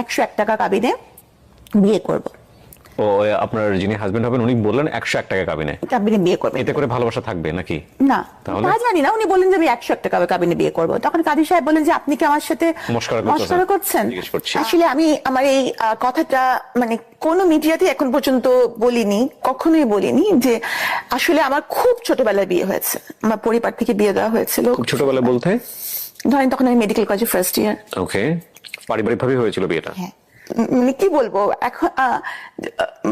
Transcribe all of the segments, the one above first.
101 টাকা কাবিনে বিয়ে করব। ও আপনার যিনি হাজবেন্ড হবেন উনি বললেন 101 টাকা কাবিনে বিয়ে করবে, এতে করে ভালোবাসা থাকবে নাকি? না তা জানি না, উনি বললেন যে আমি 101 টাকা কাবিনে বিয়ে করব। তখন কাজী সাহেব বলেন যে আপনি কি আমার সাথে মশকরা করছেন? আসলে আমি আমার এই কথাটা মানে কোন মিডিয়াতে এখন পর্যন্ত বলিনি, কখনোই বলিনি যে আসলে আমার খুব ছোটবেলায় বিয়ে হয়েছে। আমার পরিবার থেকে বিয়ে দেওয়া হয়েছিল। খুব ছোটবেলা বলতে ধরেন তখন আমি মেডিকেল কলেজে ফার্স্ট ইয়ার। ওকে, পারিবারিক ভাবে হয়েছিল বিয়েটা? হ্যাঁ, মানে কি বলবো, এখন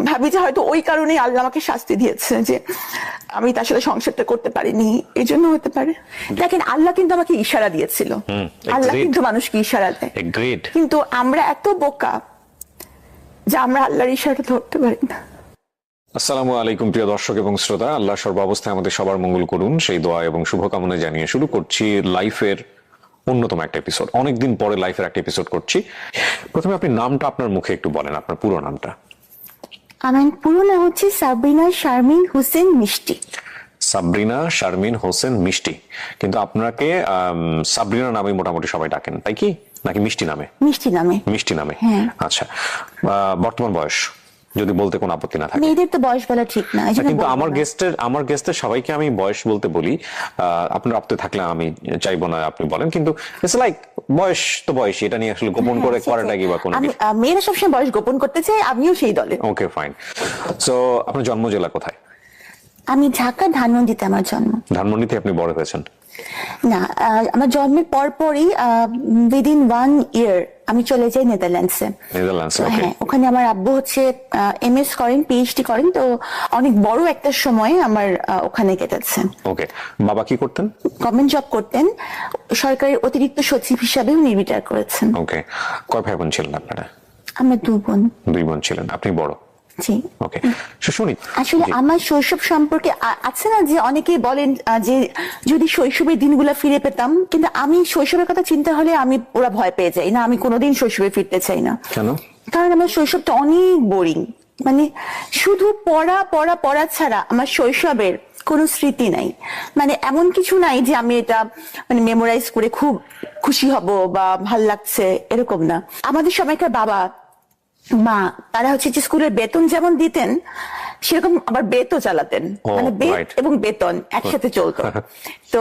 ভাবি যে হয়তো ওই কারণেই আল্লাহ আমাকে শাস্তি দিয়েছে যে আমি তার সাথে সংসারটা করতে পারিনি, এই জন্য হতে পারে। দেখেন আল্লাহ কিন্তু আমাকে ইশারা দিয়েছিল, আল্লাহ কিন্তু মানুষকে ইশারা দেয়, কিন্তু আমরা এত বোকা যে আমরা আল্লাহর ইশারাটা ধরতে পারি না। আসসালামু আলাইকুম প্রিয় দর্শক এবং শ্রোতা, আল্লাহ সর্বাবস্থায় আমাদের সবার মঙ্গল করুন সেই দোয়া এবং শুভকামনা জানিয়ে শুরু করছি লাইফের অন্যতম একটা এপিসোড। অনেকদিন পরে লাইফের একটা এপিসোড করছি। প্রথমে আপনি নামটা আপনার মুখে একটু বলেন, আপনার পুরো নামটা। আমার পুরো নাম হচ্ছে সাবরিনা শারমিন হোসেন মিষ্টি। সাবরিনা শারমিন হোসেন মিষ্টি, কিন্তু আপনাকে সাবরিনা নামে মোটামুটি সবাই ডাকেন, তাই কি? নাকি মিষ্টি নামে? মিষ্টি নামে। মিষ্টি নামে, হ্যাঁ। আচ্ছা। বর্তমান বয়স যদি বলতে কোনো আপত্তি না থাকে? মেয়েদের তো বয়স বলা ঠিক না, কিন্তু আমার গেস্টের সবাইকে আমি বয়স বলতে বলি। আপনার আপত্তি থাকলে আমি চাইবো না আপনি বলেন, কিন্তু ইটস লাইক বয়স তো বয়স, এটা নিয়ে আসলে গোপন করে করাটা কি বা কোনো কিছু? মেয়েরা সবসময় বয়স গোপন করতে চায়, আমিও সেই দলে। Okay fine. সো আপনার জন্ম জেলা কোথায়? আমি ঢাকা ধানমন্ডিতে আমার জন্ম। ধানমন্ডিতে আপনি বড় হয়েছেন? না, আমার জন্মের পরপরই উইদিন 1 ইয়ার আমি চলে যাই নেদারল্যান্ডসে। হ্যাঁ, ওখানে আমার আব্বু হচ্ছে এমএস করেন, পিএইচডি করেন, তো অনেক বড় একটা সময় আমার ওখানে কেটেছে। ওকে, বাবা কি করতেন? গভর্নমেন্ট জব করতেন, সরকারের অতিরিক্ত সচিব হিসাবেও রিটায়ার করেছেন। ওকে, কয় ভাই বোন ছিলেন আপনারা? আমরা 2 বোন। 2 বোন ছিলেন, আপনি বড়? জি। ওকে, শুনি। আসলে আমার শৈশব সম্পর্কে আছে না যে অনেকেই বলেন যে যদি শৈশবের দিনগুলো ফিরে পেতাম, কিন্তু আমি শৈশবের কথা চিন্তা হলে আমি ওরা ভয় পেয়ে যাই না, আমি কোনোদিন শৈশবে ফিরতে চাই না। কেন? কারণ আমার শৈশবটা অনেক বোরিং, মানে শুধু পড়া পড়া পড়া ছাড়া আমার শৈশবের কোনো স্মৃতি নাই। মানে এমন কিছু নাই যে আমি এটা মানে মেমোরাইজ করে খুব খুশি হব বা ভাল লাগছে, এরকম না। আমাদের সময়কার বাবা মা তারা হচ্ছে যে স্কুলের বেতন যেমন দিতেন সেরকম আবার বেতও চালাতেন, মানে বেত এবং বেতন একসাথে চলতো। তো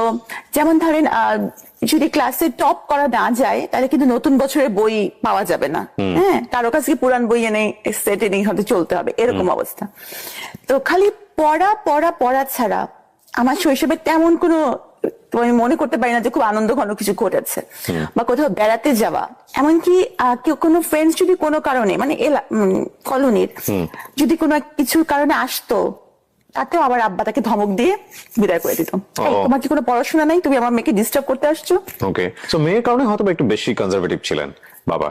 যেমন ধরেন যদি ক্লাসে টপ করা না যায় তাহলে কিন্তু নতুন বছরের বই পাওয়া যাবে না। হ্যাঁ, কারো কাছে পুরান বই এনে সেট এনে হয়তো চলতে হবে, এরকম অবস্থা। তো খালি পড়া পড়া পড়া ছাড়া আমার শৈশবে তেমন কোনো আমি মনে করতে পারি না যে খুব আনন্দ ঘন কিছু ঘটেছে বা কোথাও বেড়াতে যাওয়া। এমনকি কেউ কোনো ফ্রেন্ডস যদি কোনো কারণে মানে কলোনির যদি কোনো কিছুর কারণে আসতো, তাতেও আবার আব্বা তাকে ধমক দিয়ে বিদায় করে দিত। তোমার কি কোনো পড়াশোনা নাই, তুমি আমার মেয়েকে ডিস্টার্ব করতে আসছো? ওকে, সো মেয়ের কারণে হয়তো একটু বেশি কনজারভেটিভ ছিলেন বাবা।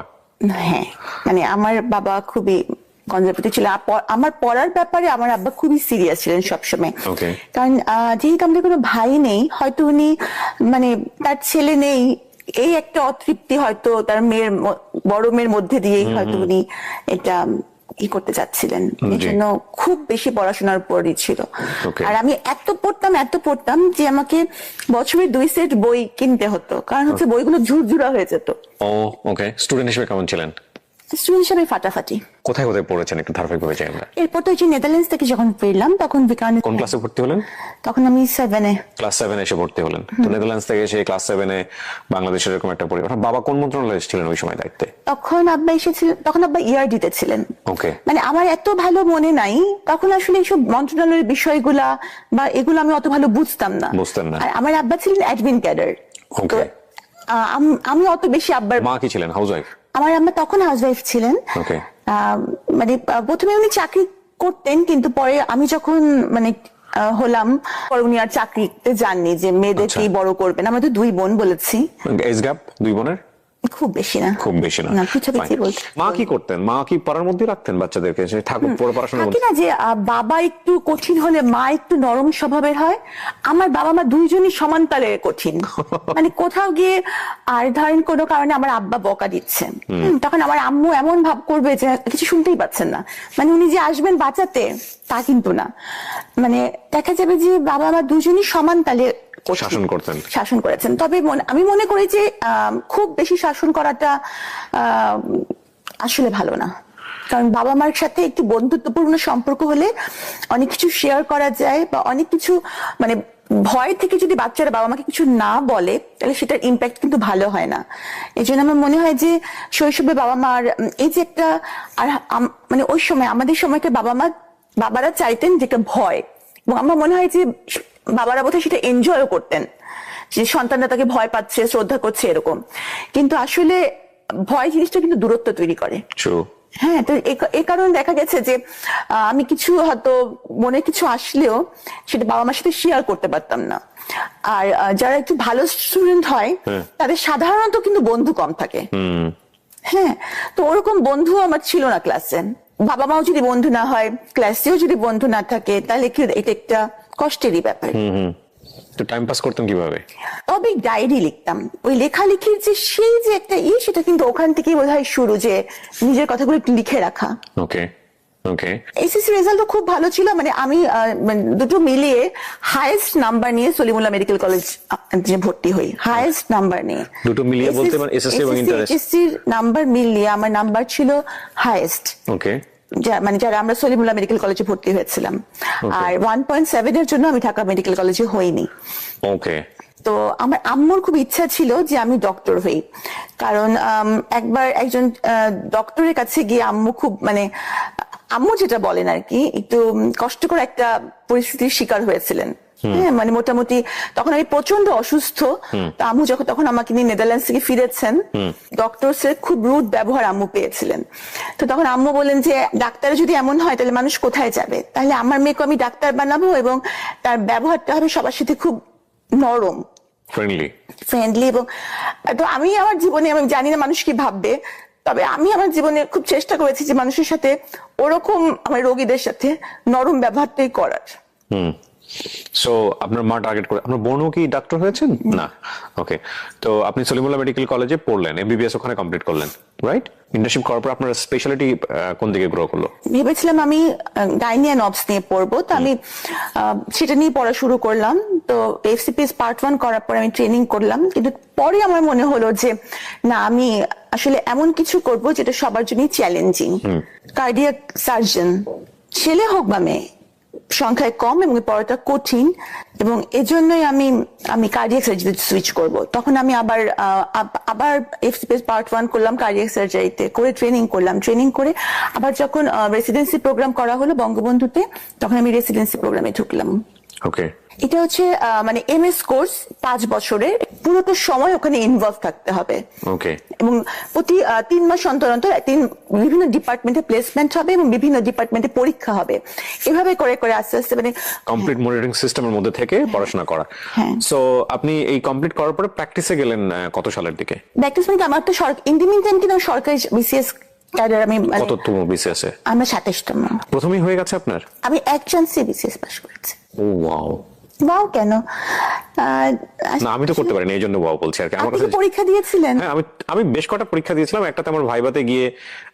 হ্যাঁ, মানে আমার বাবা খুবই কনজারভেটিভ ছিল। আমার পড়ার ব্যাপারে আমার আব্বা খুবই সিরিয়াস ছিলেন সবসময়। কারণ যেহেতু আমাদের কোনো ভাই নেই, হয়তো উনি মানে তার ছেলে নেই এই একটা অতৃপ্তি হয়তো তার বড় মেয়ের মধ্যে দিয়েই হয়তো উনি এটা করতে চাচ্ছিলেন, এই জন্য খুব বেশি পড়াশোনার উপরই ছিল। আর আমি এত পড়তাম যে আমাকে বছরে 2 সেট বই কিনতে হতো, কারণ হচ্ছে বইগুলো ঝুরঝুরা হয়ে যেত। ওকে, স্টুডেন্ট হিসেবে কেমন ছিলেন? স্টুডেন্ট হিসেবে ফাটাফাটি। কোথায় কোথায় পড়েছেন একটু ধারাবাহিকভাবে জানি আমরা। এরপর তো নেদারল্যান্ডস থেকে যখন ফিরলাম তখন কোন ক্লাসে ভর্তি হলেন? তখন আমি 7-এ। ক্লাস 7 এসে ভর্তি হলেন। তো নেদারল্যান্ডস থেকে এসে ক্লাস 7-এ বাংলাদেশের এরকম একটা পরিবার। বাবা কোন মন্ত্রণালয়ে ছিলেন ওই সময় দায়িত্বে? তখন আব্বা এসেছিলেন, তখন আব্বা ইআরডিতে ছিলেন। ওকে, মানে আমার এত ভালো মনে নাই তখন আসলে এইসব মন্ত্রণালয়ের বিষয়গুলা বা এগুলো আমি অত ভালো বুঝতাম না। আর আমার আব্বা ছিলেন অ্যাডমিন ক্যাডার। ওকে, আমি অত বেশি আব্বার। মা কি ছিলেন? হাউসওয়াইফ? আমার আম্মা তখন হাউসওয়াইফ ছিলেন। ওকে, মানে প্রথমে উনি চাকরি করতেন, কিন্তু পরে আমি যখন মানে হলাম পরে উনি আর চাকরিতে যাননি, যে মেয়েদেরকেই বড় করবেন। আমাদের 2 বোন বলেছি। এজ গ্যাপ 2 বোনের খুব বেশি না। মা কি করতেন? মা কি পড়ার মধ্যে রাখতেন বাচ্চাদেরকে, যে থাকুক পড়াশোনা করতে? না, যে বাবা একটু কঠিন হলে মা একটু নরম স্বভাবের হয়। আমার বাবা মা দুইজনই সমান তালে কঠিন। মানে কোথাও গিয়ে আর ধরেন কোনো কারণে আমার আব্বা বকা দিচ্ছে, তখন আমার আম্মু এমন ভাব করবে যে কিছু শুনতেই পাচ্ছেন না, মানে উনি যে আসবেন বাঁচাতে তা কিন্তু না। মানে দেখা যাবে যে বাবা মা দুজনই সমান তালে শাসন করেছেন। তবে আমি মনে করি যে খুব বেশি শাসন করাটা আসলে ভালো না। কারণ বাবা মার সাথে একটু বন্ধুত্বপূর্ণ সম্পর্ক হলে অনেক কিছু শেয়ার করা যায়, বা অনেক কিছু মানে ভয় থেকে যদি বাচ্চারা বাবা মাকে কিছু না বলে তাহলে সেটার ইম্প্যাক্ট কিন্তু ভালো হয় না। এই জন্য আমার মনে হয় যে শৈশবে বাবা মার এই যে একটা, আর মানে ওই সময় আমাদের সময়কে বাবারা চাইতেন যে একটা ভয়, এবং আমার মনে হয় যে বাবারা বোধহয় সেটা এনজয়ও করতেন, যে সন্তানরা তাকে ভয় পাচ্ছে, শ্রদ্ধা করছে এরকম। কিন্তু আসলে ভয় জিনিসটা কিন্তু দূরত্ব তৈরি করে। হ্যাঁ, তো এই কারণে দেখা গেছে যে আমি কিছু হয়তো মনে কিছু আসলেও সেটা বাবা মার সাথে শেয়ার করতে পারতাম না। আর যারা একটু ভালো স্টুডেন্ট হয় তাদের সাধারণত কিন্তু বন্ধু কম থাকে। হ্যাঁ, তো ওরকম বন্ধু আমার ছিল না ক্লাসে। বাবা মাও যদি বন্ধু না হয়, ক্লাসেও যদি বন্ধু না থাকে, তাহলে কি এটা একটা কষ্টেরই ব্যাপার। তো টাইম পাস করতেন কিভাবে? তবে ডায়েরি লিখতাম। ওই লেখালেখির যে সেই যে একটা সেটা কিন্তু ওখান থেকেই বোধহয় শুরু, যে নিজের কথাগুলো একটু লিখে রাখা। ওকে ওকে। এসএসসি রেজাল্টও খুব ভালো ছিল, মানে আমি দুটো মিলিয়ে হাইয়েস্ট নাম্বার নিয়ে সলিমুল্লাহ মেডিকেল কলেজ যে ভর্তি হই, হাইয়েস্ট নাম্বার নিয়ে। দুটো মিলিয়ে বলতে মানে এসএসসি এবং ইন্টার? এসএসসি নাম্বার মিলিয়ে আমার নাম্বার ছিল হাইয়েস্ট। ওকে। মানে যারা আমরা সলিমুল্লাহ মেডিকেল কলেজে ভর্তি হয়েছিলাম। আর 1.7 এর জন্য আমি ঢাকা মেডিকেল কলেজে হইনি। ওকে। তো আমার আম্মুর খুব ইচ্ছা ছিল যে আমি ডক্টর হই, কারণ একবার একজন ডক্টরের কাছে গিয়ে আম্মু খুব মানে আম্মু যেটা বলেন আর কি, একটু কষ্টকর একটা পরিস্থিতির শিকার হয়েছিলেন। হ্যাঁ, মানে মোটামুটি তখন আমি প্রচন্ড অসুস্থ। তো আম্মু যখন আমাকে নিয়ে নেদারল্যান্ডস থেকে ফিরেছেন, ডক্টরসের খুব রুড ব্যবহার আম্মু পেয়েছিলেন। তো তখন আম্মু বলেন যে ডাক্তার যদি এমন হয় তাহলে মানুষ কোথায় যাবে, তাহলে আমার মেয়েকে আমি ডাক্তার বানাবো এবং তার ব্যবহারটা হবে সবার সাথে খুব নরম, ফ্রেন্ডলি। এবং তো আমি আমার জীবনে, আমি জানি না মানুষ কি ভাববে, তবে আমি আমার জীবনে খুব চেষ্টা করেছি যে মানুষের সাথে ওরকম, আমার রোগীদের সাথে নরম ব্যবহারটাই করার। সো আপনার মা টার্গেট করে, আপনার বোনও কি ডাক্তার হয়েছেন? না। ওকে। তো আপনি সলিমুল্লাহ মেডিকেল কলেজে পড়লেন, এমবিবিএস ওখানে কমপ্লিট করলেন, রাইট? ইন্টার্নশিপ করার পর আপনার স্পেশালিটি কোন দিকে গ্রো করলো? ভেবেছিলাম আমি গাইনি অ্যান্ড অবস নিয়ে পড়বো, তো আমি সেটা নিয়ে পড়া শুরু করলাম। তো এফসিপিএস পার্ট 1 করার পর আমি ট্রেনিং করলাম, কিন্তু পরে আমার মনে হলো যে না, আমি আসলে এমন কিছু করব যেটা সবার জন্যই চ্যালেঞ্জিং। কার্ডিয়াক সার্জন, ছেলে হোক বা মেয়ে, সংখ্যায় কম এবং পড়াটা কঠিন, এবং এজন্যই আমি কার্ডিয়াক সার্জারিতে সুইচ করব। তখন আমি আবার এফসিপিএস পার্ট 1 করলাম কার্ডিয়াক সার্জারিতে, করে ট্রেনিং করলাম। ট্রেনিং করে আবার যখন রেসিডেন্সি প্রোগ্রাম করা হলো বঙ্গবন্ধুতে, তখন আমি রেসিডেন্সি প্রোগ্রামে ঢুকলাম। ওকে। এটা হচ্ছে মানে এমএস কোর্স, 5 বছরের, পুরোটা সময় ওখানে ইনভলভ থাকতে হবে। ওকে। এবং প্রতি 3 মাস অন্তর অন্তর বিভিন্ন ডিপার্টমেন্টে প্লেসমেন্ট হবে এবং বিভিন্ন ডিপার্টমেন্টে পরীক্ষা হবে। এভাবে করে করে আস্তে আস্তে মানে কমপ্লিট মনিটরিং সিস্টেমের মধ্যে থেকে পড়াশোনা করা। সো আপনি এই কমপ্লিট করার পরে প্র্যাকটিসে গেলেন কত সালের দিকে? প্র্যাকটিস মানে আমার তো ইন দি মিন টাইম কিন্তু সরকারি বিসিএস ক্যাডার। আমি কততম বিসিএস এ? আমরা 27তম। প্রথমেই হয়ে গেছে আপনার? আমি এক চান্সে বিসিএস পাস করেছি। ও ওয়াও। ওয়াও কেন? না, আমি তো করতে পারিনি, এই জন্য ওয়াও বলছি আর কি। আমার কাছে পরীক্ষা দিয়েছিলেন? হ্যাঁ, আমি বেশ কটা পরীক্ষা দিয়েছিলাম। একটাতে আমার ভাইভাতে গিয়ে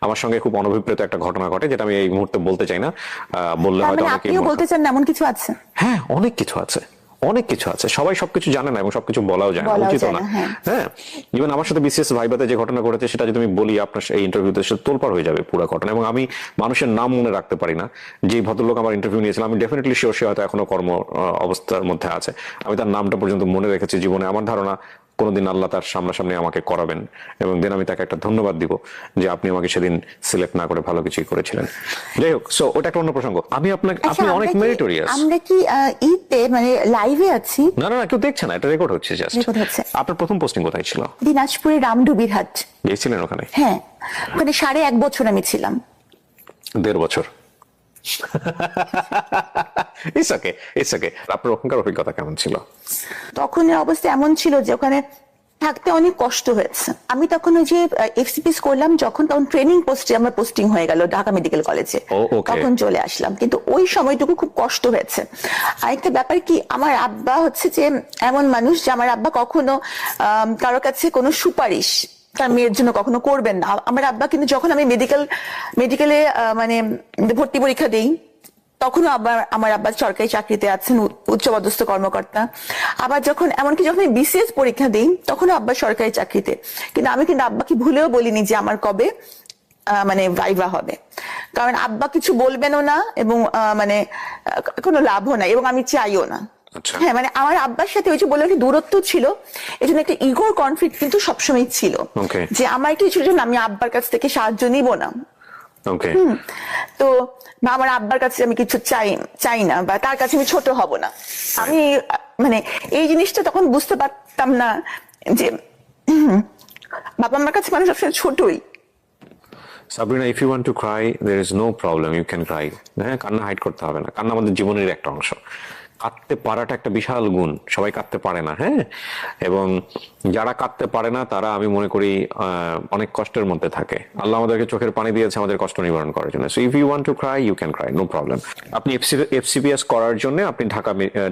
আমার সঙ্গে খুব অনভিপ্রেত একটা ঘটনা ঘটে, যেটা আমি এই মুহূর্তে বলতে চাই না। বললে হয়তো অনেকে আপনিও বলতে চান না এমন কিছু আছে? হ্যাঁ, অনেক কিছু আছে, অনেক কিছু আছে। সবাই সবকিছু জানে না এবং সবকিছু বলাও যায় না, উচিত না। হ্যাঁ, ইভেন আমার সাথে বিসিএস ভাইভাতে যে ঘটনা ঘটেছে সেটা যদি আমি বলি আপনার এই ইন্টারভিউতে, সেটা তোলপাড় হয়ে যাবে পুরো ঘটনা। এবং আমি মানুষের নাম মনে রাখতে পারি না। যে ভদ্রলোক আমার ইন্টারভিউ নিয়েছিলাম, আমি ডেফিনেটলি শিওর সে হয়তো এখনো কর্ম অবস্থার মধ্যে আছে। আমি তার নামটা পর্যন্ত মনে রেখেছি জীবনে। আমার ধারণা কোনোদিন আল্লাহ তার সামনাসামনি আমাকে করাবেন, এবং দেন আমি তাকে একটা ধন্যবাদ দিব যে আপনি আমাকে সেদিন সিলেক্ট না করে ভালো কিছুই করেছিলেন। যাই হোক, সো ওটা একটা অন্য প্রসঙ্গ। আপনি আপনি অনেক মেরিটোরিয়াস। আমরা কি ঈদে মানে লাইভে আছি? না না, কেউ দেখছে না, এটা রেকর্ড হচ্ছে জাস্ট। আপনার প্রথম পোস্টিং কোথায় ছিল? দিনাজপুরের রামডুবির হাট। গিয়েছিলেন ওখানে? হ্যাঁ, ওখানে 1.5 বছর আমি ছিলাম। 1.5 বছর। It's okay, it's okay. আপনার ওখানকার অভিজ্ঞতা কেমন ছিল? তখন অবস্থা এমন ছিল যে ওখানে থাকতে অনেক কষ্ট হয়েছে। আমি তখন ওই যে এফসিপিএস করলাম তখন ট্রেনিং পোস্টে আমার পোস্টিং হয়ে গেল ঢাকা মেডিকেল কলেজে, তখন চলে আসলাম। কিন্তু ওই সময়টুকু খুব কষ্ট হয়েছে। আরেকটা ব্যাপার কি, আমার আব্বা হচ্ছে যে এমন মানুষ যে আমার আব্বা কখনো কারো কাছে কোনো সুপারিশ তার মেয়ের জন্য কখনো করবেন না। আমার আব্বা কিন্তু যখন আমি মেডিকেলে মানে ভর্তি পরীক্ষা দিই, তখনও আমার আব্বা সরকারি চাকরিতে আছেন, উচ্চপদস্থ কর্মকর্তা। আবার এমনকি যখন আমি বিসিএস পরীক্ষা দিই, তখনও আব্বা সরকারি চাকরিতে। কিন্তু আমি আব্বাকে ভুলেও বলিনি যে আমার কবে মানে ভাইভা হবে, কারণ আব্বা কিছু বলবেনও না এবং মানে কোনো লাভও নাই এবং আমি চাইও না। আচ্ছা। হ্যাঁ, মানে আমার আব্বার সাথে ওই যে বললাম একটা দূরত্ব ছিল, এই জন্য একটা ইগোর কনফ্লিক্ট কিন্তু সবসময় ছিল, Okay. যে আমার কিছু জন্য আমি আব্বার কাছ থেকে সাহায্য নিব না। ওকে। তো বা আমার আব্বার কাছে আমি কিছু চাই না, বা তার কাছে আমি ছোট হব না। আমি মানে এই জিনিসটা তখন বুঝতে পারতাম না যে বাবা আমার কাছে মানুষ সবসময় ছোটই। Sabrina, if you want to cry there is no problem, you can cry. হ্যাঁ, কান্না হাইড করতে হবে না, কান্না আমাদের জীবনের একটা অংশ। কাঁদতে পারাটা একটা বিশাল গুণ, সবাই কাঁদতে পারে না। হ্যাঁ, এবং যারা কাঁদতে পারে না তারা আমি মনে করি অনেক কষ্টের মধ্যে থাকে। আল্লাহ আমাদেরকে চোখের পানি দিয়েছে আমাদের কষ্ট নিবারণ করার জন্য। So if you want to cry you can cry, no problem. আপনি এফসিপিএস করার জন্য আপনি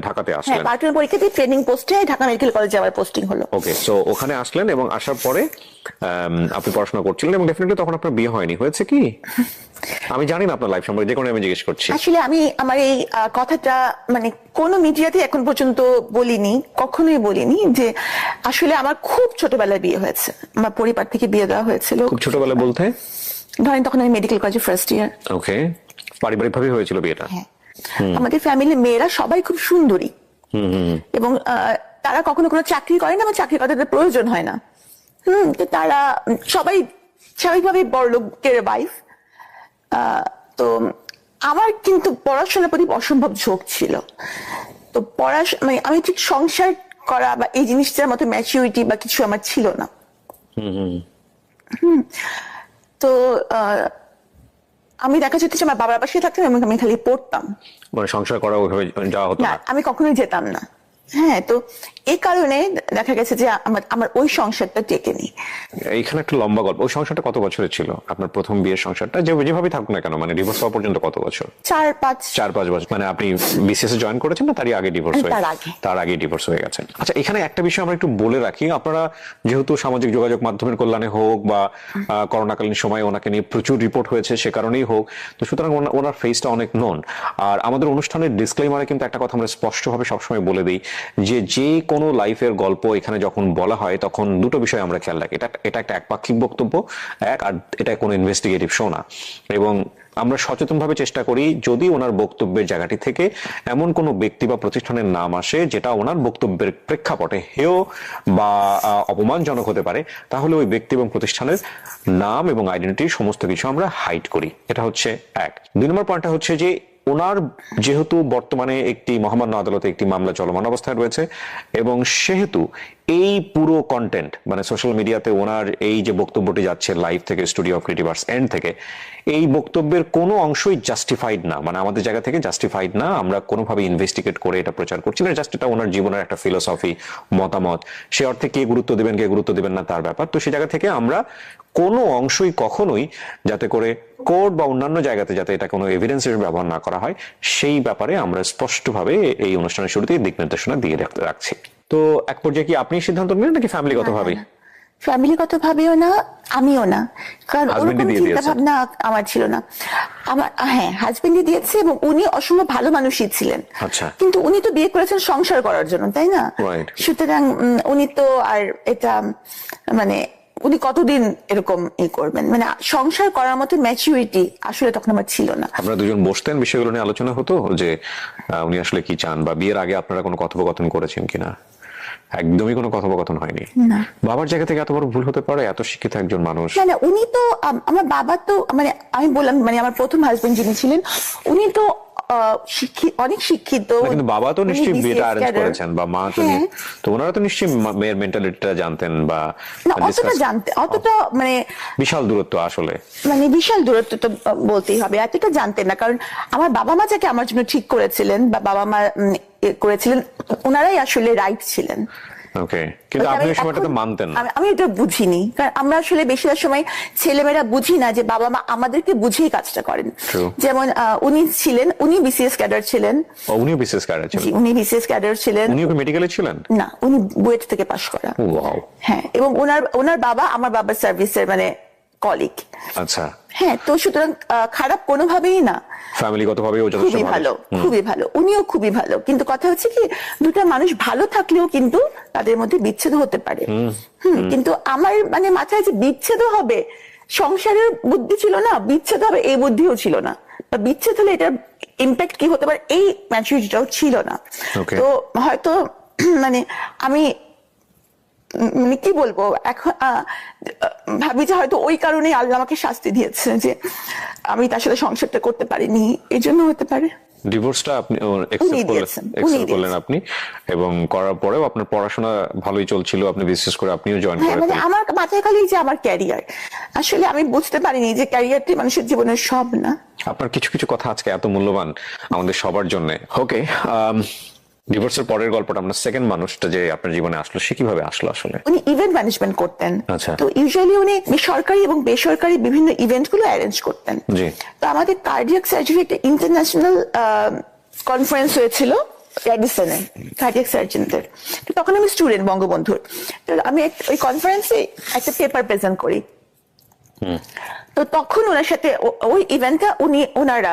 ঢাকাতে হ্যাঁ, আসলেন। পার্ট 1 পরীক্ষা দিয়ে ট্রেনিং পোস্টে ঢাকা মেডিকেল কলেজে আমার পোস্টিং হলো। ওকে, সো ওখানে আসলেন এবং আসার পরে আপনি পড়াশোনা করছিলেন এবং ডেফিনেটলি তখন আপনার বিয়ে হয়নি, হয়েছে কি? আমি জানি না আপনার লাইফ সম্পর্কে, যে কারণে আমি জিজ্ঞেস করছি। আসলে আমি আমার এই কথাটা মানে কোন মিডিয়াতে এখন পর্যন্ত বলিনি, কখনোই বলিনি, যে আসলে আমার খুব ছোটবেলায় বিয়ে হয়েছে। আমার পরিবার থেকে বিয়ে দেওয়া হয়েছিল খুব ছোটবেলা বলতে? ধরেন তখন আমি মেডিকেল কলেজে ফার্স্ট ইয়ার। ওকে, পারিবারিক ভাবে হয়েছিল বিয়েটা? হ্যাঁ, আমাদের ফ্যামিলির মেয়েরা সবাই খুব সুন্দরী এবং তারা কখনো কোনো চাকরি করে না বা চাকরি করতে তাদের প্রয়োজন হয় না। তো তারা সবাই স্বাভাবিকভাবে বড় লোকের ওয়াইফ। তো আমার কিন্তু পড়াশোনার প্রতি অসম্ভব ঝোঁক ছিল। তো মানে আমি ঠিক সংসার করা বা এই জিনিসটার মতো ম্যাচিউরিটি বা কিছু আমার ছিল না। তো আমি দেখা যেত যে আমার বাবার পাশে থাকতাম এবং আমি খালি পড়তাম, মানে সংসার করা ওইভাবে যাওয়া হতো না, না? আমি কখনোই যেতাম না। হ্যাঁ, তো এই কারণে দেখা গেছে যে আমার ওই সংসারটা টেকেনি। এইখানে একটা লম্বা গল্প। ওই সংসারটা কত বছরের ছিল আপনার প্রথম বিয়ের সংসারটা? যেভাবে থাকুক না কেন, মানে ডিভোর্স হওয়া পর্যন্ত কত বছর? 4-5 বছর। মানে আপনি বিসিএস এ জয়েন করেছেন না তারই আগে ডিভোর্স হয়ে? তার আগে ডিভোর্স হয়ে গেছে। আচ্ছা, এখানে একটা বিষয় আমরা একটু বলে রাখি। আপনারা যেহেতু সামাজিক যোগাযোগ মাধ্যমের কল্যাণে হোক বা করোনাকালীন সময় ওনাকে নিয়ে প্রচুর রিপোর্ট হয়েছে সে কারণেই হোক, তো সুতরাং ওনার ফেসটা অনেক নন। আর আমাদের অনুষ্ঠানের ডিসক্লেইমারে কিন্তু একটা কথা আমরা স্পষ্টভাবে সবসময় বলে দিই যে কোনো লাইফের গল্প এখানে যখন বলা হয় তখন দুটো বিষয় আমরা খেয়াল রাখি। এটা একটা একপাক্ষিক বক্তব্য, আর এটা কোনো ইনভেস্টিগেটিভ শো না। এবং আমরা সচেতনভাবে চেষ্টা করি যদি ওনার বক্তব্যের জায়গাটি থেকে এমন কোনো ব্যক্তি বা প্রতিষ্ঠানের নাম আসে যেটা ওনার বক্তব্যের প্রেক্ষাপটে হেয় বা অপমানজনক হতে পারে, তাহলে ওই ব্যক্তি এবং প্রতিষ্ঠানের নাম এবং আইডেন্টিটি সমস্ত কিছু আমরা হাইড করি। এটা হচ্ছে এক। 2 নম্বর পয়েন্টটা হচ্ছে যে ওনার যেহেতু বর্তমানে একটি মহামান্য আদালতে একটি মামলা চলমান অবস্থায় রয়েছে এবং সেহেতু এই পুরো কন্টেন্ট মানে সোশ্যাল মিডিয়াতে ওনার এই যে বক্তব্যটি যাচ্ছে লাইভ থেকে, studio of creative arts and থেকে, এই বক্তব্যের কোনো অংশই জাস্টিফাইড না, মানে আমাদের জায়গা থেকে জাস্টিফাইড না। আমরা কোনোভাবে ইনভেস্টিগেট করে এটা প্রচার করছি না, জাস্ট এটা ওনার জীবনের একটা ফিলোসফি, মতামত। সে অর্থে কে গুরুত্ব দেবেন কে গুরুত্ব দেবেন না তার ব্যাপার। তো সেই জায়গা থেকে আমরা কোনো অংশই কখনোই যাতে করে কোর্ট বা অন্যান্য জায়গাতে যাতে এটা কোনো এভিডেন্স হিসেবে ব্যবহার না করা হয় সেই ব্যাপারে আমরা স্পষ্টভাবে এই অনুষ্ঠানের শুরুতেই দিক নির্দেশনা দিয়ে রাখছি। তো এক পর্যায়ে কি আপনি সিদ্ধান্ত নিলেন নাকি ফ্যামিলিগত ভাবে? ফ্যামিলিগত ভাবেও না, আমিও না, কারণ ওরকম চিন্তা ভাবনা আমার ছিল না। আমার হ্যাঁ, হাজবেন্ডই দিয়েছে এবং উনি অসম্ভব ভালো মানুষই ছিলেন। আচ্ছা, কিন্তু উনি তো বিয়ে করেছেন সংসার করার জন্য, তাই না? সুতরাং উনি তো আর এটা মানে উনি কতদিন এরকম করবেন, মানে সংসার করার মতো ম্যাচুরিটি আসলে তখন আমার ছিল না। আপনারা দুজন বসতেন, বিষয়গুলো নিয়ে আলোচনা হতো যে উনি আসলে কি চান, বা বিয়ের আগে আপনারা কোনো কথোপকথন করেছেন কিনা? একদমই কোনো কথোপকথন হয়নি? না। বাবার জায়গা থেকে এত বড় ভুল হতে পারে? এত শিক্ষিত একজন মানুষ। মানে উনি তো আমার বাবা তো মানে আমি বললাম মানে আমার প্রথম হাজবেন্ড যিনি ছিলেন উনি তো অনেক শিক্ষিত। কিন্তু বাবা তো নিশ্চয়ই বিয়েটা অ্যারেঞ্জ করেছেন বা মা তো, তো ওনারা তো নিশ্চয়ই মেয়ের মেন্টালিটিটা জানতেন বা অতটা জানতেন, অতটা মানে বিশাল দূরত্ব, আসলে মানে বিশাল দূরত্ব তো বলতেই হবে, এতটা জানতেন না। কারণ আমার বাবা মা যাকে আমার জন্য ঠিক করেছিলেন বা বাবা মা করেছিলেন ওনারাই আসলে রাইট ছিলেন। ওকে, কিন্তু আপনি এই সময়টাতে মানতেন না? আমি এটা বুঝিনি, কারণ আমরা আসলে বেশিরভাগ সময় ছেলেমেয়েরা বুঝি না যে বাবা মা আমাদেরকে বুঝিয়ে কাজটা করেন। যেমন উনি ছিলেন, উনি বিসিএস ক্যাডার ছিলেন। উনি বিসিএস ক্যাডার ছিলেন? উনি বিসিএস ক্যাডার ছিলেন। উনি মেডিকেলে ছিলেন? না, উনি বুয়েট থেকে পাশ করা। ওয়াও। হ্যাঁ, এবং ওনার বাবা আমার বাবার সার্ভিসের মানে কলিগ। আচ্ছা। হ্যাঁ, তো সুতরাং খারাপ কোনোভাবেই না, ফ্যামিলিগতভাবে ও যথেষ্ট ভালো, খুবই ভালো, উনিও খুবই ভালো। কিন্তু কথা হচ্ছে কি দুটো মানুষ ভালো থাকলেও কিন্তু তাদের মধ্যে বিচ্ছেদ হতে পারে। কিন্তু আমার মানে মাথায় যে বিচ্ছেদ হবে সংসারের বুদ্ধি ছিল না, বিচ্ছেদ হবে এই বুদ্ধিও ছিল না, বা বিচ্ছেদ হলে এটার ইম্প্যাক্ট কি হতে পারে এই ম্যাচুরিটিটাও ছিল না। Okay. তো হয়তো মানে আমি মানে কি বলবো এখন ভাবি যে হয়তো ওই কারণেই আল্লাহ আমাকে শাস্তি দিয়েছে যে আমি তার সাথে সংসারটা করতে পারিনি, এই জন্য হতে পারে। ডিভোর্সটা আপনি উনি দিয়েছেন। accept করলেন আপনি, এবং করার পরেও আপনার পড়াশোনা ভালোই চলছিল, আপনি বিশেষ করে আপনিও জয়েন হ্যাঁ, মানে করেন। আমার মাথায় খালি যে আমার ক্যারিয়ার, আসলে আমি বুঝতে পারিনি যে ক্যারিয়ারটি মানুষের জীবনের সব না। আপনার কিছু কিছু কথা আজকে এত মূল্যবান আমাদের সবার জন্য। ওকে, ডিভোর্সের পরের গল্পটা, আমরা সেকেন্ড মানুষটা যে আপনার জীবনে আসলো, সে কিভাবে আসলো আসলে? উনি ইভেন্ট ম্যানেজমেন্ট করতেন। আচ্ছা। তো ইউজুয়ালি উনি সরকারি এবং বেসরকারি বিভিন্ন ইভেন্ট গুলো অ্যারেঞ্জ করতেন। জি। তো আমাদের কার্ডিয়াক সার্জারি একটা ইন্টারন্যাশনাল কনফারেন্স হয়েছিল রেডিসনে কার্ডিয়াক সার্জনদের। তো তখন আমি স্টুডেন্ট বঙ্গবন্ধুর। তো আমি ওই কনফারেন্সে একটা পেপার প্রেজেন্ট করি। তো তখন ওনার সাথে ওই ইভেন্টটা ওনারা